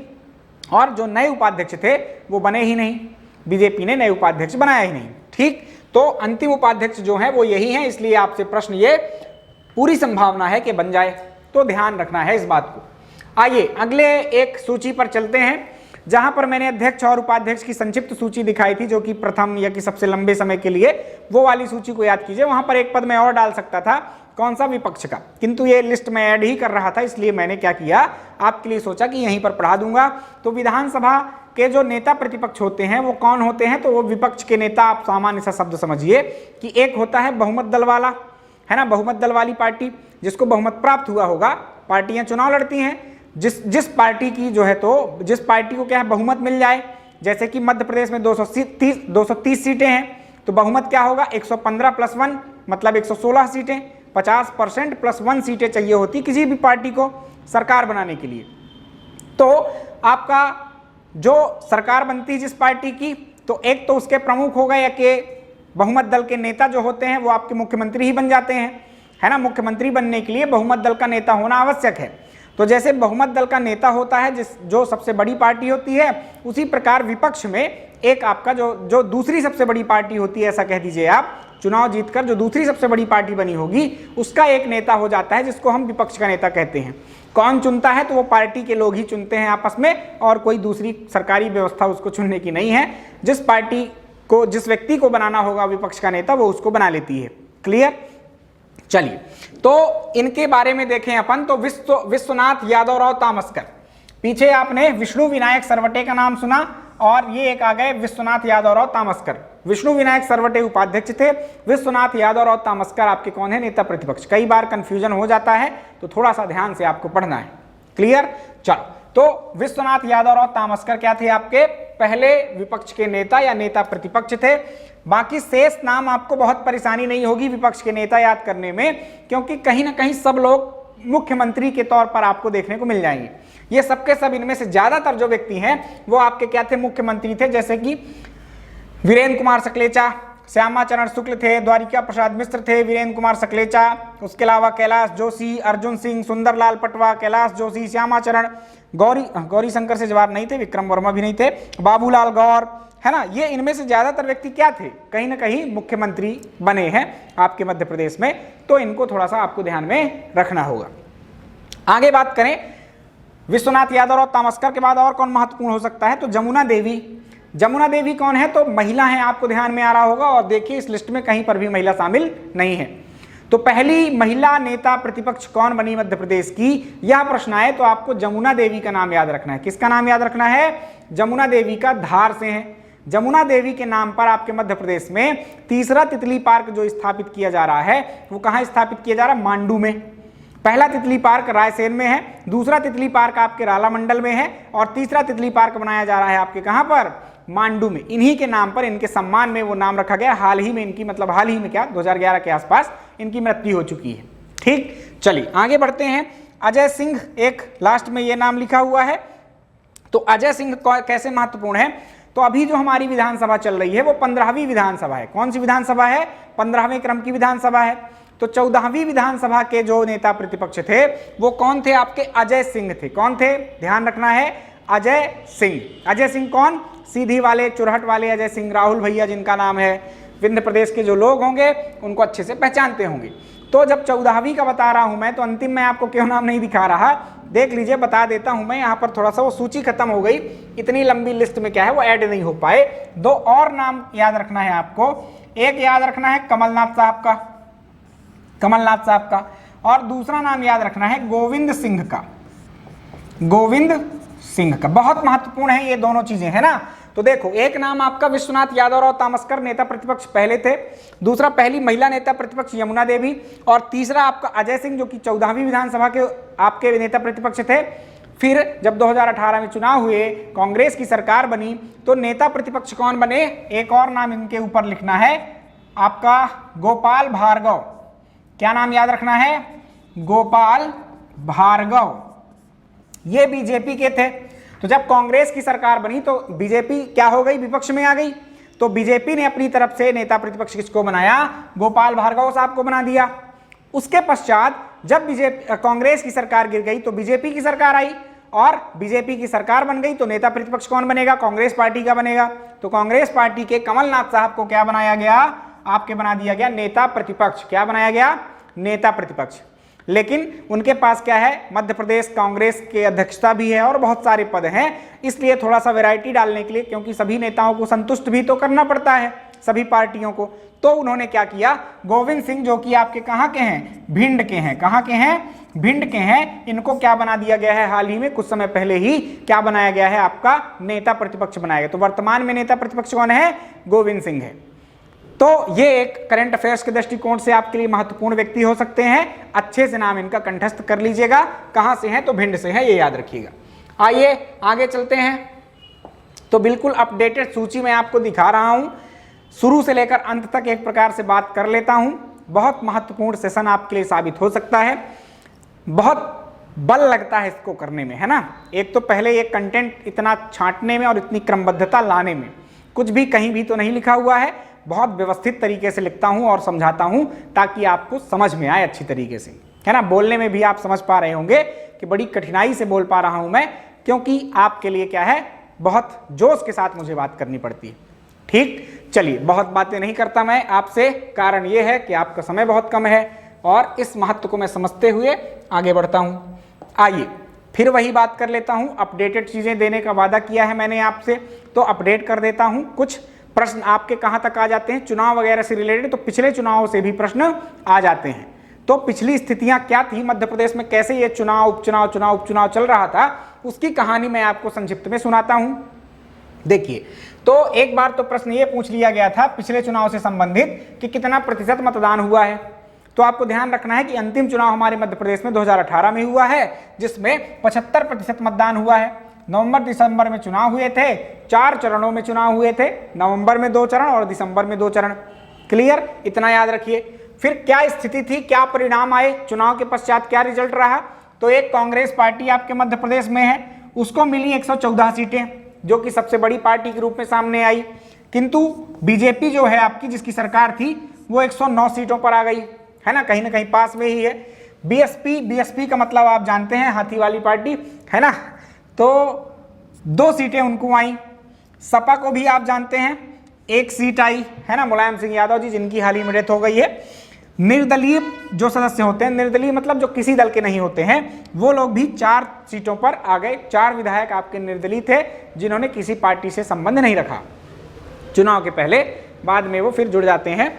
और जो नए उपाध्यक्ष थे वो बने ही नहीं, बीजेपी ने नए उपाध्यक्ष बनाया ही नहीं। ठीक, तो अंतिम उपाध्यक्ष जो है वो यही है, इसलिए आपसे प्रश्न ये पूरी संभावना है कि बन जाए, तो ध्यान रखना है इस बात को। आइए अगले एक सूची पर चलते हैं, जहां पर मैंने अध्यक्ष और उपाध्यक्ष की संक्षिप्त सूची दिखाई थी, जो कि प्रथम या कि सबसे लंबे समय के लिए, वो वाली सूची को याद कीजिए। वहां पर एक पद मैं और डाल सकता था, कौन सा, विपक्ष का, किंतु ये लिस्ट में ऐड ही कर रहा था, इसलिए मैंने क्या किया, आपके लिए सोचा कि यहीं पर पढ़ा दूंगा। तो विधानसभा के जो नेता प्रतिपक्ष होते हैं वो कौन होते हैं, तो वो विपक्ष के नेता, आप सामान्य सा शब्द समझिए कि एक होता है बहुमत दल वाला, है ना, बहुमत दल वाली पार्टी, जिसको बहुमत प्राप्त हुआ होगा। पार्टियां चुनाव लड़ती हैं, जिस पार्टी की जो है, तो जिस पार्टी को क्या है, बहुमत मिल जाए, जैसे कि मध्य प्रदेश में 230 सीटें हैं, तो बहुमत क्या होगा, 115 + 1 मतलब 116 सीटें, 50% + 1 सीटें चाहिए होती किसी भी पार्टी को सरकार बनाने के लिए। तो आपका जो सरकार बनती जिस पार्टी की, तो एक तो उसके प्रमुख हो गए, या के बहुमत दल के नेता जो होते हैं वो आपके मुख्यमंत्री ही बन जाते हैं, है ना। मुख्यमंत्री बनने के लिए बहुमत दल का नेता होना आवश्यक है। तो जैसे बहुमत दल का नेता होता है जो सबसे बड़ी पार्टी होती है, उसी प्रकार विपक्ष में एक आपका जो दूसरी सबसे बड़ी पार्टी होती है, ऐसा कह दीजिए आप, चुनाव जीतकर जो दूसरी सबसे बड़ी पार्टी बनी होगी, उसका एक नेता हो जाता है, जिसको हम विपक्ष का नेता कहते हैं। कौन चुनता है, तो वो पार्टी के लोग ही चुनते हैं आपस में, और कोई दूसरी सरकारी व्यवस्था उसको चुनने की नहीं है। जिस पार्टी को, जिस व्यक्ति को बनाना होगा विपक्ष का नेता, वो उसको बना लेती है। क्लियर। चलिए, तो इनके बारे में देखें अपन, तो विश्वनाथ यादवराव तामस्कर, पीछे आपने विष्णु विनायक सरवटे का नाम सुना, और ये एक आ गए विश्वनाथ यादवराव तामस्कर। विष्णु विनायक सरवटे उपाध्यक्ष थे, विश्वनाथ यादवराव तामस्कर आपके कौन है, नेता प्रतिपक्ष। कई बार कंफ्यूजन हो जाता है, तो थोड़ा सा ध्यान से आपको पढ़ना है। क्लियर। चलो, तो विश्वनाथ यादवराव तामस्कर क्या थे, आपके पहले विपक्ष के नेता या नेता प्रतिपक्ष थे। बाकी शेष नाम आपको बहुत परेशानी नहीं होगी विपक्ष के नेता याद करने में, क्योंकि कहीं ना कहीं सब लोग मुख्यमंत्री के तौर पर आपको देखने को मिल जाएंगे। ये सबके सब, इनमें से ज्यादातर जो व्यक्ति हैं वो आपके क्या थे, मुख्यमंत्री थे। जैसे कि वीरेंद्र कुमार सकलेचा, श्यामा चरण शुक्ल थे, द्वारिका प्रसाद मिश्र थे, वीरेंद्र कुमार सकलेचा, उसके अलावा कैलाश जोशी, अर्जुन सिंह, सुंदरलाल पटवा, कैलाश जोशी, श्यामा चरण, गौरी शंकर से जवाब नहीं थे, विक्रम वर्मा भी नहीं थे, बाबूलाल गौर, है ना। ये इनमें से ज्यादातर व्यक्ति क्या थे, कहीं ना कहीं मुख्यमंत्री बने हैं आपके मध्य प्रदेश में। तो इनको थोड़ा सा आपको ध्यान में रखना होगा। आगे बात करें, विश्वनाथ यादवराव तामस्कर के बाद और कौन महत्वपूर्ण हो सकता है, तो जमुना देवी। जमुना देवी कौन है, तो महिला है, आपको ध्यान में आ रहा होगा। और देखिए इस लिस्ट में कहीं पर भी महिला शामिल नहीं है। तो पहली महिला नेता प्रतिपक्ष कौन बनी मध्य प्रदेश की, यह प्रश्न आए तो आपको जमुना देवी का नाम याद रखना है। किसका नाम याद रखना है, जमुना देवी का, धार से है। जमुना देवी के नाम पर आपके मध्य प्रदेश में तीसरा तितली पार्क जो स्थापित किया जा रहा है, वो कहाँ स्थापित किया जा रहा है, मांडू में। पहला तितली पार्क रायसेन में है, दूसरा तितली पार्क आपके राला मंडल में है, और तीसरा तितली पार्क बनाया जा रहा है आपके कहां पर, मांडू में। इन्हीं के नाम पर, इनके सम्मान में वो नाम रखा गया। हाल ही में इनकी, मतलब हाल ही में क्या, 2011 के आसपास इनकी मृत्यु हो चुकी है। ठीक, चलिए आगे बढ़ते हैं। अजय सिंह, एक लास्ट में ये नाम लिखा हुआ है। तो अजय सिंह कैसे महत्वपूर्ण है, तो अभी जो हमारी विधानसभा चल रही है वो 15वीं विधानसभा है। कौन सी विधानसभा है, 15वें क्रम की विधानसभा है। तो 14वीं विधानसभा के जो नेता प्रतिपक्ष थे वो कौन थे, आपके अजय सिंह थे। कौन थे, ध्यान रखना है, अजय सिंह। अजय सिंह कौन, सीधी वाले, चुरहट वाले अजय सिंह, राहुल भैया जिनका नाम है। विंध्य प्रदेश के जो लोग होंगे उनको अच्छे से पहचानते होंगे। तो जब 14वीं का बता रहा हूं मैं, तो अंतिम में आपको क्यों नाम नहीं दिखा रहा, देख लीजिए, बता देता हूं मैं। यहाँ पर थोड़ा सा वो सूची खत्म हो गई, इतनी लंबी लिस्ट में क्या है वो ऐड नहीं हो पाए। दो और नाम याद रखना है आपको। एक याद रखना है कमलनाथ साहब का, कमलनाथ साहब का, और दूसरा नाम याद रखना है गोविंद सिंह का, गोविंद सिंह का। बहुत महत्वपूर्ण है ये दोनों चीजें, है ना। तो देखो, एक नाम आपका विश्वनाथ यादवराव तामस्कर नेता प्रतिपक्ष पहले थे, दूसरा पहली महिला नेता प्रतिपक्ष यमुना देवी, और तीसरा आपका अजय सिंह जो कि 14वीं विधानसभा के आपके नेता प्रतिपक्ष थे। फिर जब 2018 में चुनाव हुए, कांग्रेस की सरकार बनी, तो नेता प्रतिपक्ष कौन बने, एक और नाम इनके ऊपर लिखना है आपका, गोपाल भार्गव। क्या नाम याद रखना है, गोपाल भार्गव। ये बीजेपी के थे। तो जब कांग्रेस की सरकार बनी तो बीजेपी क्या हो गई, विपक्ष में आ गई। तो बीजेपी ने अपनी तरफ से नेता प्रतिपक्ष किसको बनाया, गोपाल भार्गव साहब को बना दिया। उसके पश्चात जब कांग्रेस की सरकार गिर गई तो बीजेपी की सरकार आई, और बीजेपी की सरकार बन गई तो नेता प्रतिपक्ष कौन बनेगा, कांग्रेस पार्टी का बनेगा। तो कांग्रेस पार्टी के कमलनाथ साहब को क्या बनाया गया, आपके बना दिया गया नेता प्रतिपक्ष। क्या बनाया गया, नेता प्रतिपक्ष। लेकिन उनके पास क्या है, मध्य प्रदेश कांग्रेस के अध्यक्षता भी है और बहुत सारे पद हैं, इसलिए थोड़ा सा वैरायटी डालने के लिए, क्योंकि सभी नेताओं को संतुष्ट भी तो करना पड़ता है सभी पार्टियों को, तो उन्होंने क्या किया, गोविंद सिंह जो कि आपके कहाँ के हैं, भिंड के हैं, कहाँ के हैं, भिंड के हैं, इनको क्या बना दिया गया है, हाल ही में कुछ समय पहले ही क्या बनाया गया है, आपका नेता प्रतिपक्ष बनाया गया। तो वर्तमान में नेता प्रतिपक्ष कौन है, गोविंद सिंह है। तो ये एक करंट अफेयर्स के दृष्टिकोण से आपके लिए महत्वपूर्ण व्यक्ति हो सकते हैं, अच्छे से नाम इनका कंठस्थ कर लीजिएगा। कहां से हैं, तो भिंड से हैं, ये याद रखिएगा। आइए आगे चलते हैं। तो बिल्कुल अपडेटेड सूची में आपको दिखा रहा हूं, शुरू से लेकर अंत तक एक प्रकार से बात कर लेता हूं। बहुत महत्वपूर्ण सेशन आपके लिए साबित हो सकता है, बहुत बल लगता है इसको करने में, है ना। एक तो पहले ये कंटेंट इतना छांटने में और इतनी क्रमबद्धता लाने में, कुछ भी कहीं भी तो नहीं लिखा हुआ है, बहुत व्यवस्थित तरीके से लिखता हूं और समझाता हूं ताकि आपको समझ में आए अच्छी तरीके से, है ना। बोलने में भी आप समझ पा रहे होंगे कि बड़ी कठिनाई से बोल पा रहा हूं मैं, क्योंकि आपके लिए क्या है, बहुत जोश के साथ मुझे बात करनी पड़ती है। ठीक, चलिए बहुत बातें नहीं करता मैं आपसे, कारण यह है कि आपका समय बहुत कम है और इस महत्व को मैं समझते हुए आगे बढ़ता हूं। आइए फिर वही बात कर लेता हूं, अपडेटेड चीजें देने का वादा किया है मैंने आपसे, तो अपडेट कर देता हूं। कुछ प्रश्न आपके कहां तक आ जाते हैं, चुनाव वगैरह से रिलेटेड, तो पिछले चुनावों से भी प्रश्न आ जाते हैं। तो पिछली स्थितियां क्या थी मध्य प्रदेश में, कैसे ये चुनाव उपचुनाव चल रहा था, उसकी कहानी मैं आपको संक्षिप्त में सुनाता हूं। देखिए, तो एक बार तो प्रश्न ये पूछ लिया गया था पिछले चुनाव से संबंधित कि कितना प्रतिशत मतदान हुआ है। तो आपको ध्यान रखना है कि अंतिम चुनाव हमारे मध्य प्रदेश में 2018 में हुआ है, जिसमें 75% मतदान हुआ है। नवंबर दिसंबर में चुनाव हुए थे, 4 चरणों में चुनाव हुए थे, नवंबर में 2 चरण और दिसंबर में 2 चरण। क्लियर, इतना याद रखिए। फिर क्या स्थिति थी, क्या परिणाम आए, चुनाव के पश्चात क्या रिजल्ट रहा। तो एक कांग्रेस पार्टी आपके मध्य प्रदेश में है, उसको मिली 114 सीटें, जो कि सबसे बड़ी पार्टी के रूप में सामने आई। किंतु बीजेपी जो है आपकी, जिसकी सरकार थी, वो 109 सीटों पर आ गई, है ना कहीं पास में ही है। बीएसपी का मतलब आप जानते हैं, हाथी वाली पार्टी, है ना। तो 2 सीटें उनको आई। सपा को भी आप जानते हैं, 1 सीट आई, है ना, मुलायम सिंह यादव जी, जिनकी हाल ही में डेथ हो गई है। निर्दलीय जो सदस्य होते हैं, निर्दलीय मतलब जो किसी दल के नहीं होते हैं, वो लोग भी 4 सीटों पर आ गए। 4 विधायक आपके निर्दलीय थे, जिन्होंने किसी पार्टी से संबंध नहीं रखा चुनाव के पहले, बाद में वो फिर जुड़ जाते हैं।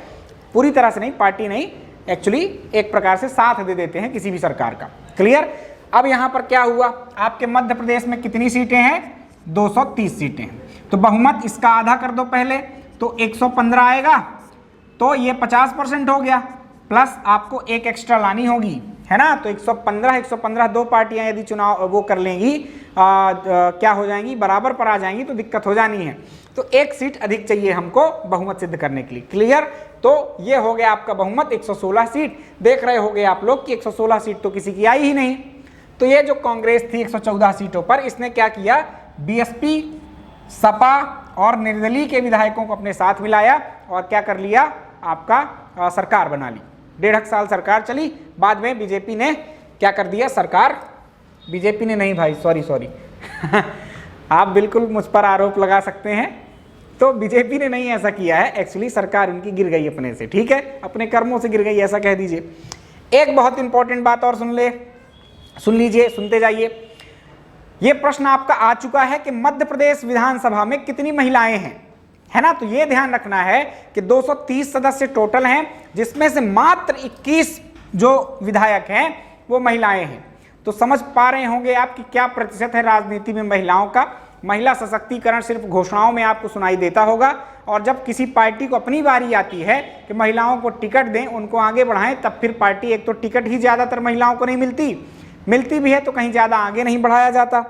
पूरी तरह से नहीं, पार्टी नहीं, एक्चुअली एक प्रकार से साथ दे देते हैं किसी भी सरकार का। क्लियर। अब यहां पर क्या हुआ, आपके मध्य प्रदेश में कितनी सीटें हैं, 230 सीटें हैं। तो बहुमत इसका आधा कर दो पहले, तो 115 आएगा, तो ये 50% हो गया, प्लस आपको 1 एक्स्ट्रा लानी होगी, है ना। तो 115 2 पार्टियां यदि चुनाव वो कर लेंगी, क्या हो जाएंगी, बराबर पर आ जाएंगी, तो दिक्कत हो जानी है। तो 1 सीट अधिक चाहिए हमको बहुमत सिद्ध करने के लिए। क्लियर। तो ये हो गया आपका बहुमत, 116 सीट। देख रहे होंगे आप लोग कि 116 सीट तो किसी की आई ही नहीं। तो ये जो कांग्रेस थी 114 सीटों पर, इसने क्या किया, बीएसपी, सपा और निर्दलीय के विधायकों को अपने साथ मिलाया और क्या कर लिया, आपका सरकार बना ली। 1.5 साल सरकार चली, बाद में बीजेपी ने क्या कर दिया, सरकार, बीजेपी ने नहीं भाई, सॉरी आप बिल्कुल मुझ पर आरोप लगा सकते हैं, तो बीजेपी ने नहीं ऐसा किया है, एक्चुअली सरकार उनकी गिर गई अपने से, ठीक है, अपने कर्मों से गिर गई, ऐसा कह दीजिए। एक बहुत इंपॉर्टेंट बात और सुन लीजिए, सुनते जाइए। ये प्रश्न आपका आ चुका है कि मध्य प्रदेश विधानसभा में कितनी महिलाएं हैं, है ना। तो ये ध्यान रखना है कि 230 सदस्य टोटल हैं, जिसमें से मात्र 21 जो विधायक हैं वो महिलाएं हैं। तो समझ पा रहे होंगे आप कि क्या प्रतिशत है राजनीति में महिलाओं का। महिला सशक्तिकरण सिर्फ घोषणाओं में आपको सुनाई देता होगा, और जब किसी पार्टी को अपनी बारी आती है कि महिलाओं को टिकट दें, उनको आगे बढ़ाएं, तब फिर पार्टी, एक तो टिकट ही ज़्यादातर महिलाओं को नहीं मिलती भी है तो कहीं ज़्यादा आगे नहीं बढ़ाया जाता।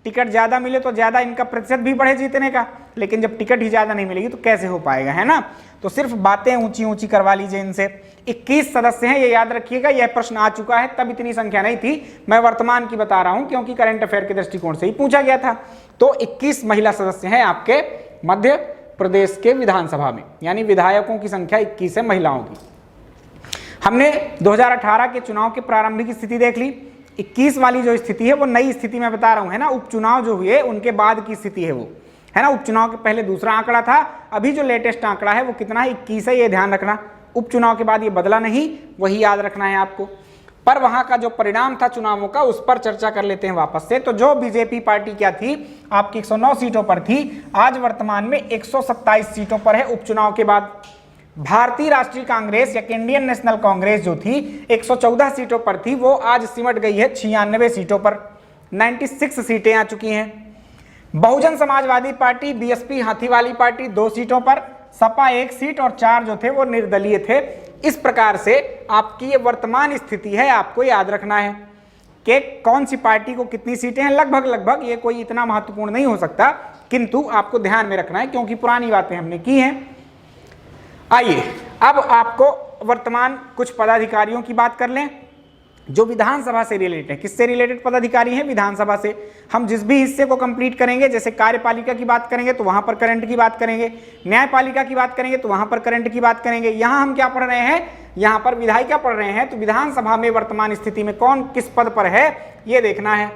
टिकट ज़्यादा मिले तो ज़्यादा इनका प्रतिशत भी बढ़े जीतने का, लेकिन जब टिकट ही ज़्यादा नहीं मिलेगी तो कैसे हो पाएगा, है ना। तो सिर्फ बातें ऊंची करवा लीजिए इनसे। 21 सदस्य हैं, ये याद रखिएगा। यह प्रश्न आ चुका है, तब इतनी संख्या नहीं थी, मैं वर्तमान की बता रहा हूं क्योंकि करंट अफेयर के दृष्टिकोण से ही पूछा गया था। तो 21 महिला सदस्य हैं आपके मध्य प्रदेश के विधानसभा में, यानी विधायकों की संख्या 21 है महिलाओं की। हमने 2018 के चुनाव की प्रारंभिक स्थिति देख ली। 21 वाली जो स्थिति है वो नई स्थिति मैं बता रहा हूं, है ना। उपचुनाव जो हुए उनके बाद की स्थिति है वो, है ना। उपचुनाव के पहले दूसरा आंकड़ा था, अभी जो लेटेस्ट आंकड़ा है वो कितना है, 21 है, ये ध्यान रखना। उपचुनाव के बाद ये बदला नहीं, वही याद रखना है आपको। पर वहां का जो परिणाम था चुनावों का उस पर चर्चा कर लेते हैं वापस से। तो जो बीजेपी पार्टी क्या थी, आपकी 109 सीटों पर थी, आज वर्तमान में 127 सीटों पर है। उपचुनाव के बाद भारतीय राष्ट्रीय कांग्रेस या इंडियन नेशनल कांग्रेस जो थी 114 सीटों पर थी, वो आज सिमट गई है 96 सीटों पर, 96 सीटें आ चुकी हैं। Bahujan Samajwadi party BSP हाथीवाली party 2 सीटों पर, सपा 1 सीट और 4 जो थे वो निर्दलीय थे। इस प्रकार से आपकी ये वर्तमान स्थिति है, आपको याद रखना है कि कौन सी पार्टी को कितनी सीटें हैं। लगभग ये कोई इतना महत्वपूर्ण नहीं हो सकता, किंतु आपको ध्यान में रखना है क्योंकि पुरानी बातें हमने की हैं। आइए अब आपको वर्तमान कुछ पदाधिकारियों की बात कर लें जो विधानसभा से रिलेटेड है। किससे रिलेटेड पदाधिकारी हैं? विधानसभा से। हम जिस भी हिस्से को कंप्लीट करेंगे, जैसे कार्यपालिका की बात करेंगे तो वहां पर करंट की बात करेंगे, न्यायपालिका की बात करेंगे तो वहां पर करंट की बात करेंगे। यहां हम क्या पढ़ रहे हैं? यहां पर विधायिका पढ़ रहे हैं। तो विधानसभा में वर्तमान स्थिति में कौन किस पद पर है ये देखना है।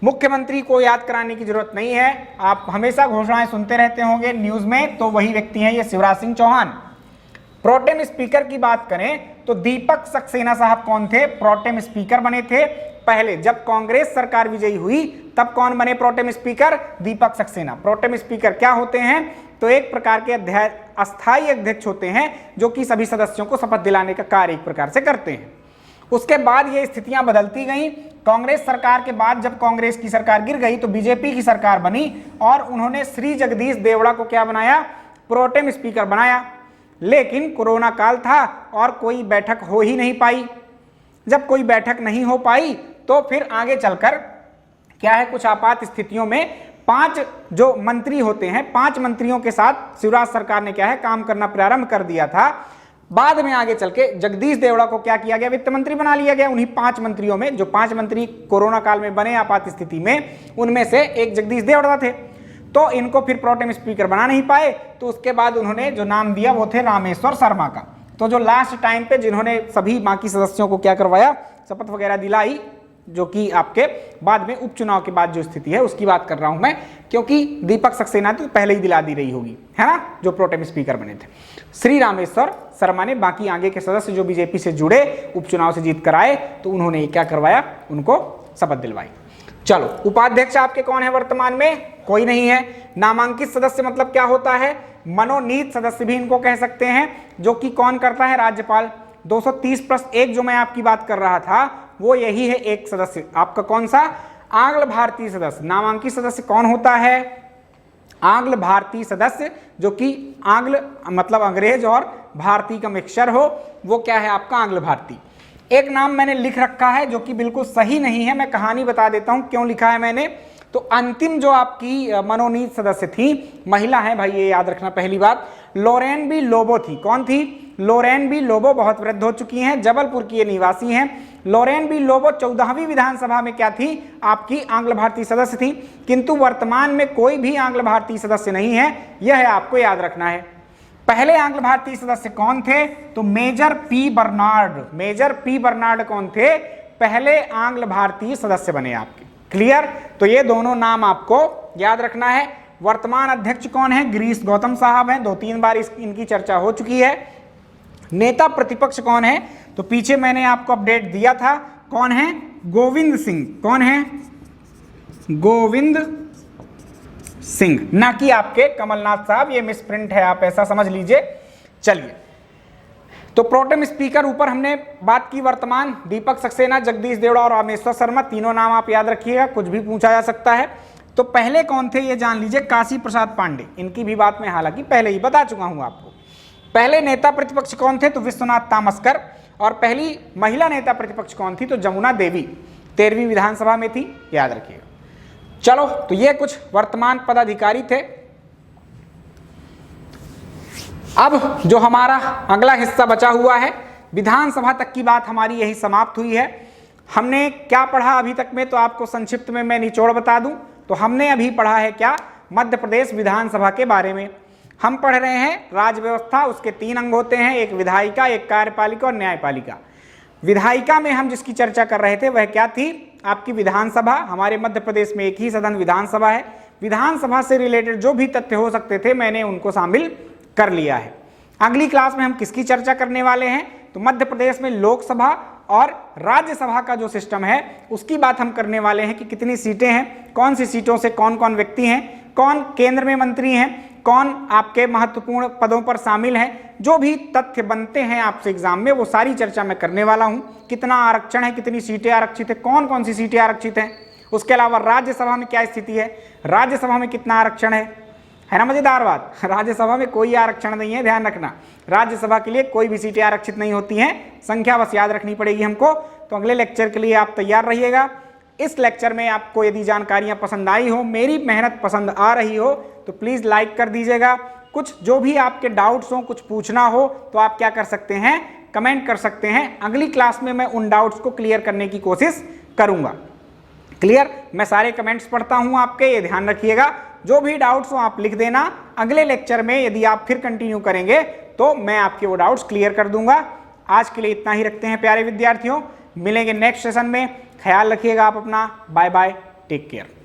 मुख्यमंत्री को याद कराने की जरूरत नहीं है, आप हमेशा घोषणाएं सुनते रहते होंगे न्यूज में, तो वही व्यक्ति हैं ये शिवराज सिंह चौहान। प्रोटेम स्पीकर की बात करें तो दीपक सक्सेना साहब कौन थे? प्रोटेम स्पीकर बने थे पहले, जब कांग्रेस सरकार विजयी हुई तब कौन बने pro tem speaker? Deepak Saxena. Pro tem speaker क्या होते हैं? तो एक प्रकार के अस्थायी अध्यक्ष होते हैं जो कि सभी सदस्यों को शपथ दिलाने का कार्य एक प्रकार से करते हैं। उसके बाद ये स्थितियां बदलती गई। कांग्रेस सरकार के बाद जब कांग्रेस की सरकार गिर गई तो बीजेपी की सरकार बनी और उन्होंने श्री जगदीश देवड़ा को क्या बनाया? प्रोटेम स्पीकर बनाया। लेकिन कोरोना काल था और कोई बैठक हो ही नहीं पाई। जब कोई बैठक नहीं हो पाई तो फिर आगे चलकर क्या है, कुछ आपात स्थितियों में 5 जो मंत्री होते हैं, 5 मंत्रियों के साथ शिवराज सरकार ने क्या है काम करना प्रारंभ कर दिया था। बाद में आगे चल के जगदीश देवड़ा को क्या किया गया? वित्त मंत्री बना लिया गया। उन्हीं 5 मंत्रियों में, जो 5 मंत्री कोरोना काल में बने आपात स्थिति में, उनमें से एक जगदीश देवड़ा थे। तो इनको फिर प्रोटेम स्पीकर बना नहीं पाए, तो उसके बाद उन्होंने जो नाम दिया वो थे रामेश्वर शर्मा का। तो जो लास्ट टाइम पे जिन्होंने सभी बाकी सदस्यों को क्या करवाया, शपथ वगैरह दिलाई, जो कि आपके बाद में उपचुनाव के बाद जो स्थिति है उसकी बात कर रहा हूं मैं, क्योंकि दीपक सक्सेना तो पहले ही दिला दी रही होगी, है ना, जो प्रोटेम स्पीकर बने थे। श्री रामेश्वर शर्मा ने बाकी आगे के सदस्य जो बीजेपी से जुड़े उपचुनाव से जीत कर आए, तो उन्होंने क्या करवाया, उनको शपथ दिलवाई। चलो, उपाध्यक्ष आपके कौन है वर्तमान में? कोई नहीं है। नामांकित सदस्य मतलब क्या होता है? मनोनीत सदस्य भी इनको कह सकते हैं, जो कि कौन करता है? राज्यपाल। 230+1 जो मैं आपकी बात कर रहा था वो यही है, एक सदस्य आपका कौन सा? आंग्ल भारतीय सदस्य। नामांकित सदस्य कौन होता है? आंग्ल भारतीय सदस्य, जो कि आंग्ल मतलब अंग्रेज और भारतीय का मिक्सचर हो, वो क्या है आपका? आंग्ल भारतीय। एक नाम मैंने लिख रखा है जो कि बिल्कुल सही नहीं है, मैं कहानी बता देता हूं क्यों लिखा है मैंने। तो अंतिम जो आपकी मनोनीत सदस्य थी, महिला है भाई, ये याद रखना पहली बात, लोरेन बी लोबो थी। कौन थी? लोरेन बी लोबो, बहुत वृद्ध हो चुकी हैं, जबलपुर की ये निवासी हैं। लोरेन बी लोबो 14वीं विधानसभा में क्या थी? आपकी आंग्ल भारतीय सदस्य थी, किंतु वर्तमान में कोई भी आंग्ल भारतीय सदस्य नहीं है, यह है आपको याद रखना है। पहले आंग्ल भारतीय सदस्य कौन थे? तो major P Bernard. Major P Bernard कौन थे? पहले आंग्ल भारतीय सदस्य बने आपके। क्लियर? तो ये दोनों नाम आपको याद रखना है। वर्तमान अध्यक्ष कौन है? गिरीश गौतम साहब हैं, 2-3 बार इनकी चर्चा हो चुकी है। नेता प्रतिपक्ष कौन है? तो पीछे मैंने आपको अपडेट दिया था, कौन है? गोविंद सिंह। कौन है? गोविंद सिंह, ना कि आपके कमलनाथ साहब, ये मिसप्रिंट है, आप ऐसा समझ लीजिए। चलिए, तो प्रोटेम स्पीकर ऊपर हमने बात की वर्तमान, दीपक सक्सेना, जगदीश देवड़ा और रामेश्वर शर्मा, तीनों नाम आप याद रखिएगा, कुछ भी पूछा जा सकता है। तो पहले कौन थे ये जान लीजिए, काशी प्रसाद पांडे। इनकी भी बात मैं हालांकि पहले ही बता चुका हूं आपको। पहले नेता प्रतिपक्ष कौन थे? तो विश्वनाथ तामस्कर। और पहली महिला नेता प्रतिपक्ष कौन थी? तो जमुना देवी, 13वीं विधानसभा में थी, याद रखिएगा। चलो, तो ये कुछ वर्तमान पदाधिकारी थे। अब जो हमारा अगला हिस्सा बचा हुआ है, विधानसभा तक की बात हमारी यही समाप्त हुई है। हमने क्या पढ़ा अभी तक में, तो आपको संक्षिप्त में मैं निचोड़ बता दूं तो हमने अभी पढ़ा है क्या? मध्य प्रदेश विधानसभा के बारे में। हम पढ़ रहे हैं राज्य व्यवस्था, उसके 3 अंग होते हैं, एक विधायिका, एक कार्यपालिका और न्यायपालिका। विधायिका में हम जिसकी चर्चा कर रहे थे वह क्या थी? आपकी विधानसभा। हमारे मध्य प्रदेश में एक ही सदन विधानसभा है। विधानसभा से रिलेटेड जो भी तथ्य हो सकते थे मैंने उनको शामिल कर लिया है। अगली क्लास में हम किसकी चर्चा करने वाले हैं? तो मध्य प्रदेश में लोकसभा और राज्यसभा का जो सिस्टम है उसकी बात हम करने वाले हैं कि कितनी सीटें हैं, कौन सी सीटों से कौन कौन व्यक्ति हैं, कौन केंद्र में मंत्री हैं, कौन आपके महत्वपूर्ण पदों पर शामिल हैं। जो भी तथ्य बनते हैं आपसे एग्जाम में वो सारी चर्चा मैं करने वाला हूं। कितना आरक्षण है, कितनी सीटें आरक्षित है, कौन कौन सी सीटें आरक्षित हैं, उसके अलावा राज्यसभा में क्या स्थिति है, राज्यसभा में कितना आरक्षण है ना मजेदार बात। राज्यसभा में कोई आरक्षण नहीं है, ध्यान रखना। राज्यसभा के लिए कोई भी सीटें आरक्षित नहीं होती हैं, संख्या बस याद रखनी पड़ेगी हमको। तो अगले लेक्चर के लिए आप तैयार रहिएगा। इस लेक्चर में आपको यदि जानकारियां पसंद आई हो, मेरी मेहनत पसंद आ रही हो तो प्लीज लाइक कर दीजिएगा। कुछ जो भी आपके डाउट्स हो, कुछ पूछना हो तो आप क्या कर सकते हैं, कमेंट कर सकते हैं। अगली क्लास में मैं उन डाउट्स को क्लियर करने की कोशिश करूंगा। क्लियर, मैं सारे कमेंट्स पढ़ता हूं आपके, ये ध्यान रखिएगा। जो भी डाउट्स हो आप लिख देना। अगले लेक्चर में यदि आप फिर कंटिन्यू करेंगे तो मैं आपके वो डाउट्स क्लियर कर दूंगा। आज के लिए इतना ही रखते हैं प्यारे विद्यार्थियों, मिलेंगे नेक्स्ट सेशन में। ख्याल रखिएगा आप अपना। Bye bye, take care.